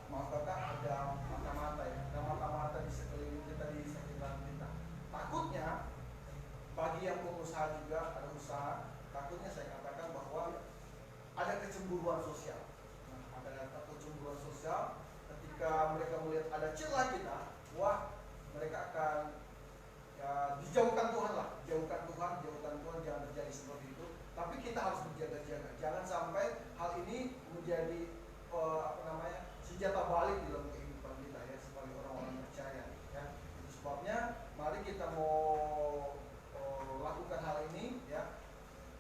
mata-mata ya, ada mata-mata di sekeliling kita, di sekitar kita. Takutnya bagi yang pengusaha juga ada usaha, takutnya saya katakan bahwa ada kecemburuan sosial. Ada kecemburuan sosial ketika mereka melihat ada celah kita, wah mereka akan ya, dijauhkan Tuhan lah, jauhkan Tuhan, jangan terjadi seperti itu. Tapi kita harus berjaga-jaga, jangan sampai hal ini menjadi senjata balik dalam kehidupan kita ya, sebagai orang-orang percaya ya. Itu sebabnya mari kita mau lakukan hal ini ya.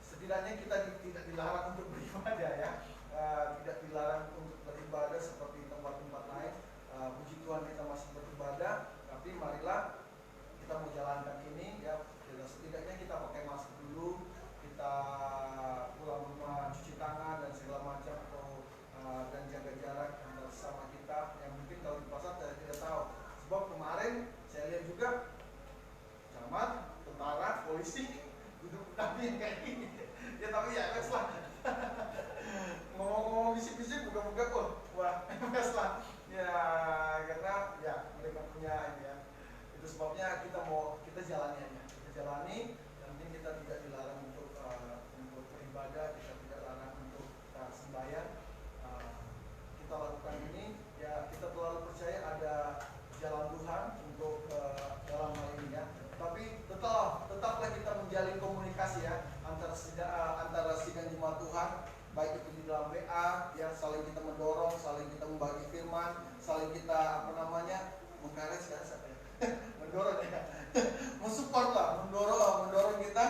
Setidaknya kita tidak dilarang untuk beribadah ya, tidak dilarang untuk beribadah seperti tempat-tempat lain. Puji Tuhan kita masih beribadah, tapi marilah kita mau jalankan ini ya. Setidaknya kita pakai masker dulu, kita pulang rumah cuci tangan dan segala macam, dan jaga jarak antara sesama kita, saling kita mengkares kan, mendorong ya, mensupport lah, mendorong kita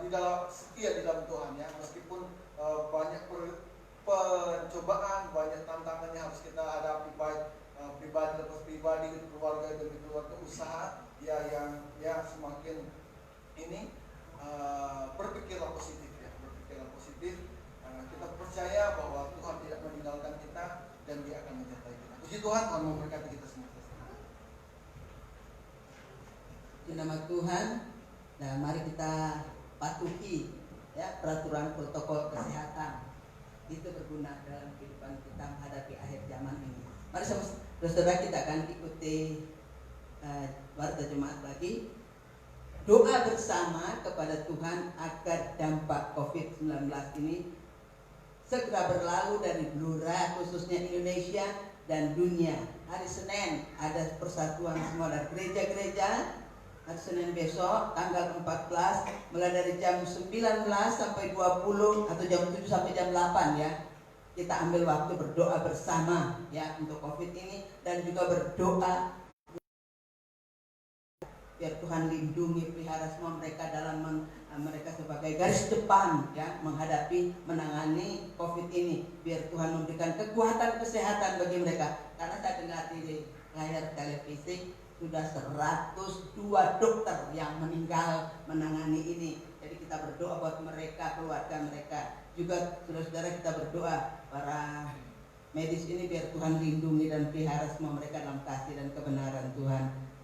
di dalam setia di dalam Tuhan ya, meskipun banyak pencobaan, banyak tantangan yang harus kita hadapi, baik pribadi lepas pribadi, keluarga demi keluarga, usaha ya, yang ya semakin ini berpikirlah positif ya, berpikirlah positif. Kita percaya bahwa Tuhan tidak meninggalkan kita dan Dia akan menyertai kita. Puji Tuhan, Tuhan memberkati kita semua. Di nama Tuhan, nah mari kita patuhi ya peraturan protokol kesehatan. Itu berguna dalam kehidupan kita menghadapi akhir zaman ini. Mari saudara kita akan ikuti warta jemaat lagi. Doa bersama kepada Tuhan agar dampak COVID-19 ini segera berlalu dari Blora, khususnya Indonesia dan dunia. Hari Senin ada persatuan semua dari gereja-gereja. Hari Senin besok tanggal 14 mulai dari jam 19 sampai 20 atau jam 7 sampai jam 8 ya. Kita ambil waktu berdoa bersama ya untuk COVID ini, dan juga berdoa biar Tuhan lindungi, pelihara semua mereka dalam mereka sebagai garis depan ya menghadapi, menangani COVID ini. Biar Tuhan memberikan kekuatan kesehatan bagi mereka. Karena saya dengar di layar televisi sudah 102 dokter yang meninggal menangani ini. Jadi kita berdoa buat mereka, keluarga mereka. Juga saudara-saudara kita berdoa para medis ini biar Tuhan lindungi dan pelihara semua mereka dalam kasih dan kebenaran Tuhan,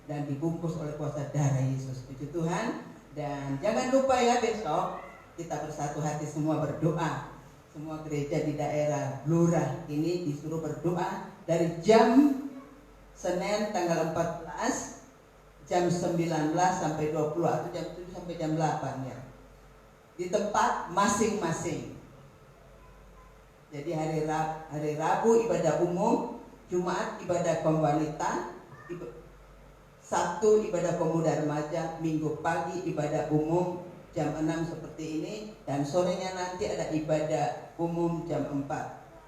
dan dibungkus oleh kuasa darah Yesus. Puji Tuhan. Dan jangan lupa ya, besok kita bersatu hati semua berdoa. Semua gereja di daerah Blora ini disuruh berdoa dari jam Senin tanggal 14 jam 19 sampai 20 atau jam 7 sampai jam 8 ya. Di tempat masing-masing. Jadi hari Rabu ibadah umum, Jumat ibadah kaum wanita, Sabtu ibadah pemuda remaja, Minggu pagi ibadah umum jam 6 seperti ini, dan sorenya nanti ada ibadah umum jam 4.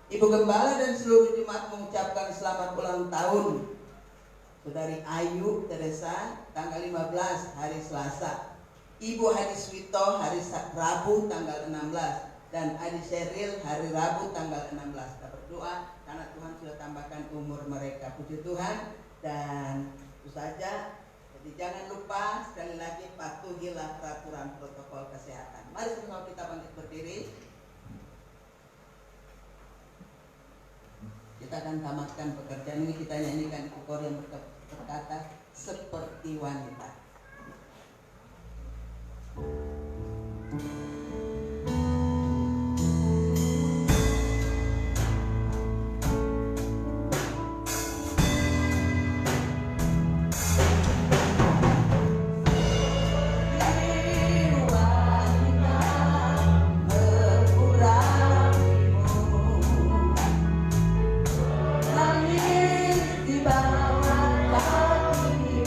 Ibu Gembala dan seluruh jemaat mengucapkan selamat ulang tahun Saudari Ayu Teresa tanggal 15 hari Selasa, Ibu Hadi Swito hari Rabu tanggal 16, dan Adi Sheryl hari Rabu tanggal 16. Kita berdoa karena Tuhan sudah tambahkan umur mereka. Puji Tuhan. Dan itu saja. Jadi jangan lupa sekali lagi patuhilah peraturan protokol kesehatan. Mari semua kita bangkit berdiri. Kita akan tamatkan pekerjaan ini. Kita nyanyikan kor yang berkata seperti wanita. Di bawah kakimu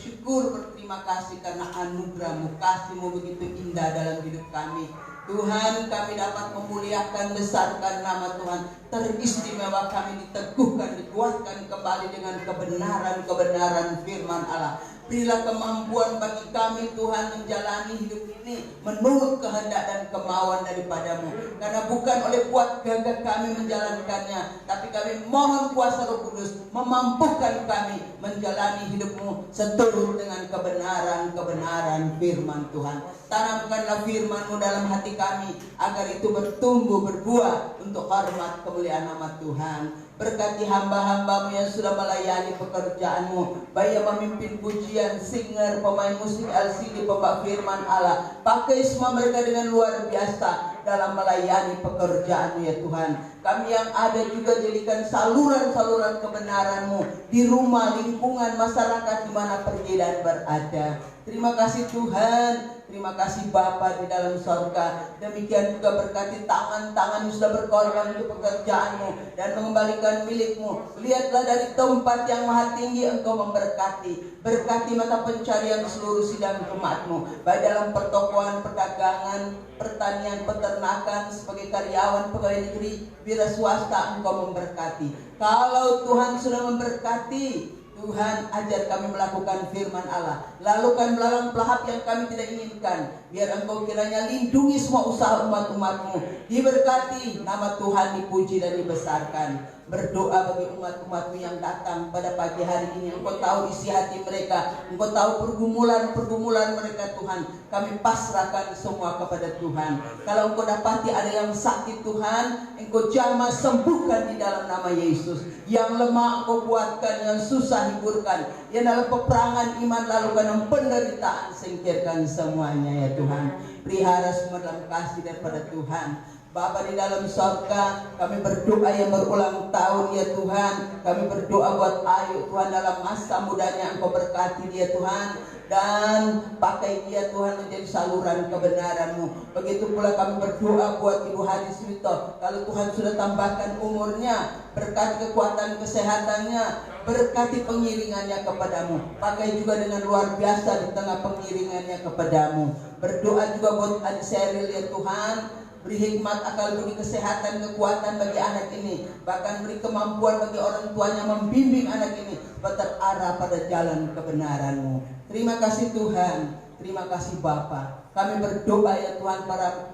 bersyukur, berterima kasih karena anugerah-Mu, kasih-Mu begitu indah dalam hidup kami. Tuhan, kami dapat memuliakan, besarkan nama Tuhan. Teristimewa kami diteguhkan, dikuatkan kembali dengan kebenaran-kebenaran firman Allah. Berilah kemampuan bagi kami Tuhan menjalani hidup ini menurut kehendak dan kemauan daripada-Mu. Karena bukan oleh kuat gagah kami menjalankannya, tapi kami mohon kuasa Roh Kudus memampukan kami menjalani hidup-Mu seturut dengan kebenaran-kebenaran firman Tuhan. Tanamkanlah firman-Mu dalam hati kami agar itu bertumbuh berbuah untuk hormat kemuliaan nama Tuhan. Berkati hamba-hamba-Mu yang sudah melayani pekerjaan-Mu, baik yang memimpin pujian, singer, pemain musik LCD, pembak firman Allah. Pakai semua mereka dengan luar biasa dalam melayani pekerjaan-Mu ya Tuhan. Kami yang ada juga jadikan saluran-saluran kebenaran-Mu di rumah, lingkungan, masyarakat di mana pergi dan berada. Terima kasih Tuhan. Terima kasih Bapa di dalam surga. Demikian juga berkati tangan-tangan yang sudah berkorban untuk pekerjaan-Mu dan mengembalikan milik-Mu. Lihatlah dari tempat yang maha tinggi Engkau memberkati. Berkati mata pencarian seluruh sidang jemaat-Mu, baik dalam pertokoan, perdagangan, pertanian, peternakan, sebagai karyawan, pegawai negeri, wira swasta. Engkau memberkati. Kalau Tuhan sudah memberkati, Tuhan, ajar kami melakukan firman Allah. Lalukan belalang pelahap yang kami tidak inginkan. Biar Engkau kiranya lindungi semua usaha umat-umat-Mu. Diberkati, nama Tuhan dipuji dan dibesarkan. Berdoa bagi umat-umat-Mu yang datang pada pagi hari ini. Engkau tahu isi hati mereka. Engkau tahu pergumulan-pergumulan mereka Tuhan. Kami pasrahkan semua kepada Tuhan. Kalau Engkau dapati ada yang sakit Tuhan, Engkau jamah sembuhkan di dalam nama Yesus. Yang lemah Engkau kuatkan, yang susah hiburkan. Yang dalam peperangan iman lalukan, yang penderitaan singkirkan semuanya ya Tuhan. Pelihara semua dalam kasih daripada Tuhan. Bapa di dalam surga, kami berdoa yang berulang tahun ya Tuhan. Kami berdoa buat Ayu Tuhan, dalam masa mudanya Engkau berkati dia Tuhan, dan pakai dia Tuhan menjadi saluran kebenaran-Mu. Begitu pula kami berdoa buat Ibu Hadi Swito. Kalau Tuhan sudah tambahkan umurnya, berkati kekuatan kesehatannya, berkati pengiringannya kepadamu. Pakai juga dengan luar biasa di tengah pengiringannya kepadamu. Berdoa juga buat Adi Seril ya Tuhan. Beri hikmat, akal budi, kesehatan, kekuatan bagi anak ini. Bahkan beri kemampuan bagi orang tuanya membimbing anak ini terarah pada jalan kebenaran-Mu. Terima kasih Tuhan. Terima kasih Bapa. Kami berdoa ya Tuhan para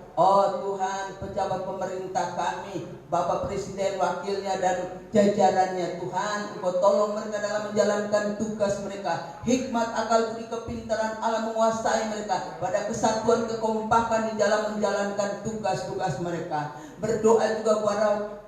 Tuhan, pejabat pemerintah kami, Bapak Presiden, wakilnya dan jajarannya Tuhan. Engkau tolong mereka dalam menjalankan tugas mereka. Hikmat, akal budi, kepintaran Allah menguasai mereka pada kesatuan, kekompakan di dalam menjalankan tugas-tugas mereka. Berdoa juga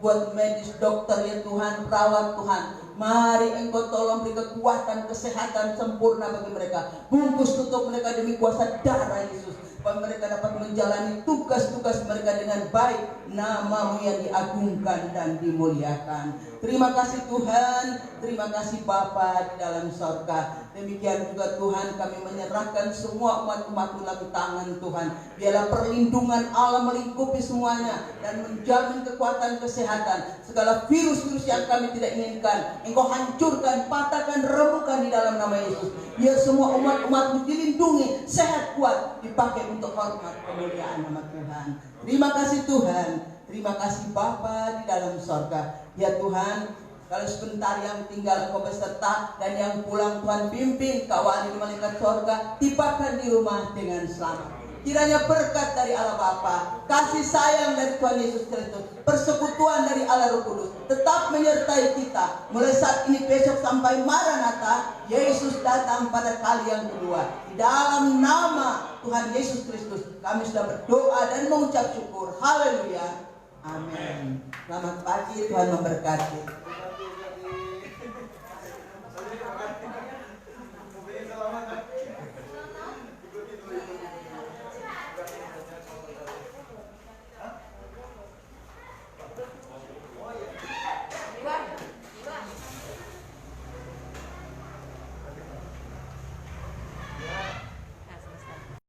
buat medis, dokter ya Tuhan, perawat Tuhan. Mari Engkau tolong beri kekuatan, kesehatan sempurna bagi mereka. Bungkus tutup mereka demi kuasa darah Yesus, supaya mereka dapat menjalani tugas-tugas mereka dengan baik. Nama-Mu yang diagungkan dan dimuliakan. Terima kasih Tuhan. Terima kasih Bapa di dalam surga. Demikian juga Tuhan, kami menyerahkan semua umat-umat-Mu dalam tangan Tuhan. Biarlah perlindungan Allah melingkupi semuanya dan menjamin kekuatan kesehatan. Segala virus-virus yang kami tidak inginkan, Engkau hancurkan, patahkan, remukkan di dalam nama Yesus. Biar semua umat-umat-Mu dilindungi, sehat, kuat, dipakai untuk hormat kemuliaan nama Tuhan. Terima kasih Tuhan. Terima kasih Bapa di dalam surga. Ya Tuhan, kalau sebentar yang tinggal Engkau beserta, dan yang pulang Tuhan pimpin, kawal di malaikat surga, tibakan di rumah dengan selamat. Kiranya berkat dari Allah Bapa, kasih sayang dari Tuhan Yesus Kristus, persekutuan dari Allah Roh Kudus tetap menyertai kita mulai saat ini, besok sampai Maranatha, Yesus datang pada kali yang kedua. Di dalam nama Tuhan Yesus Kristus kami sudah berdoa dan mengucap syukur. Haleluya. Amin. Selamat pagi, Tuhan memberkati.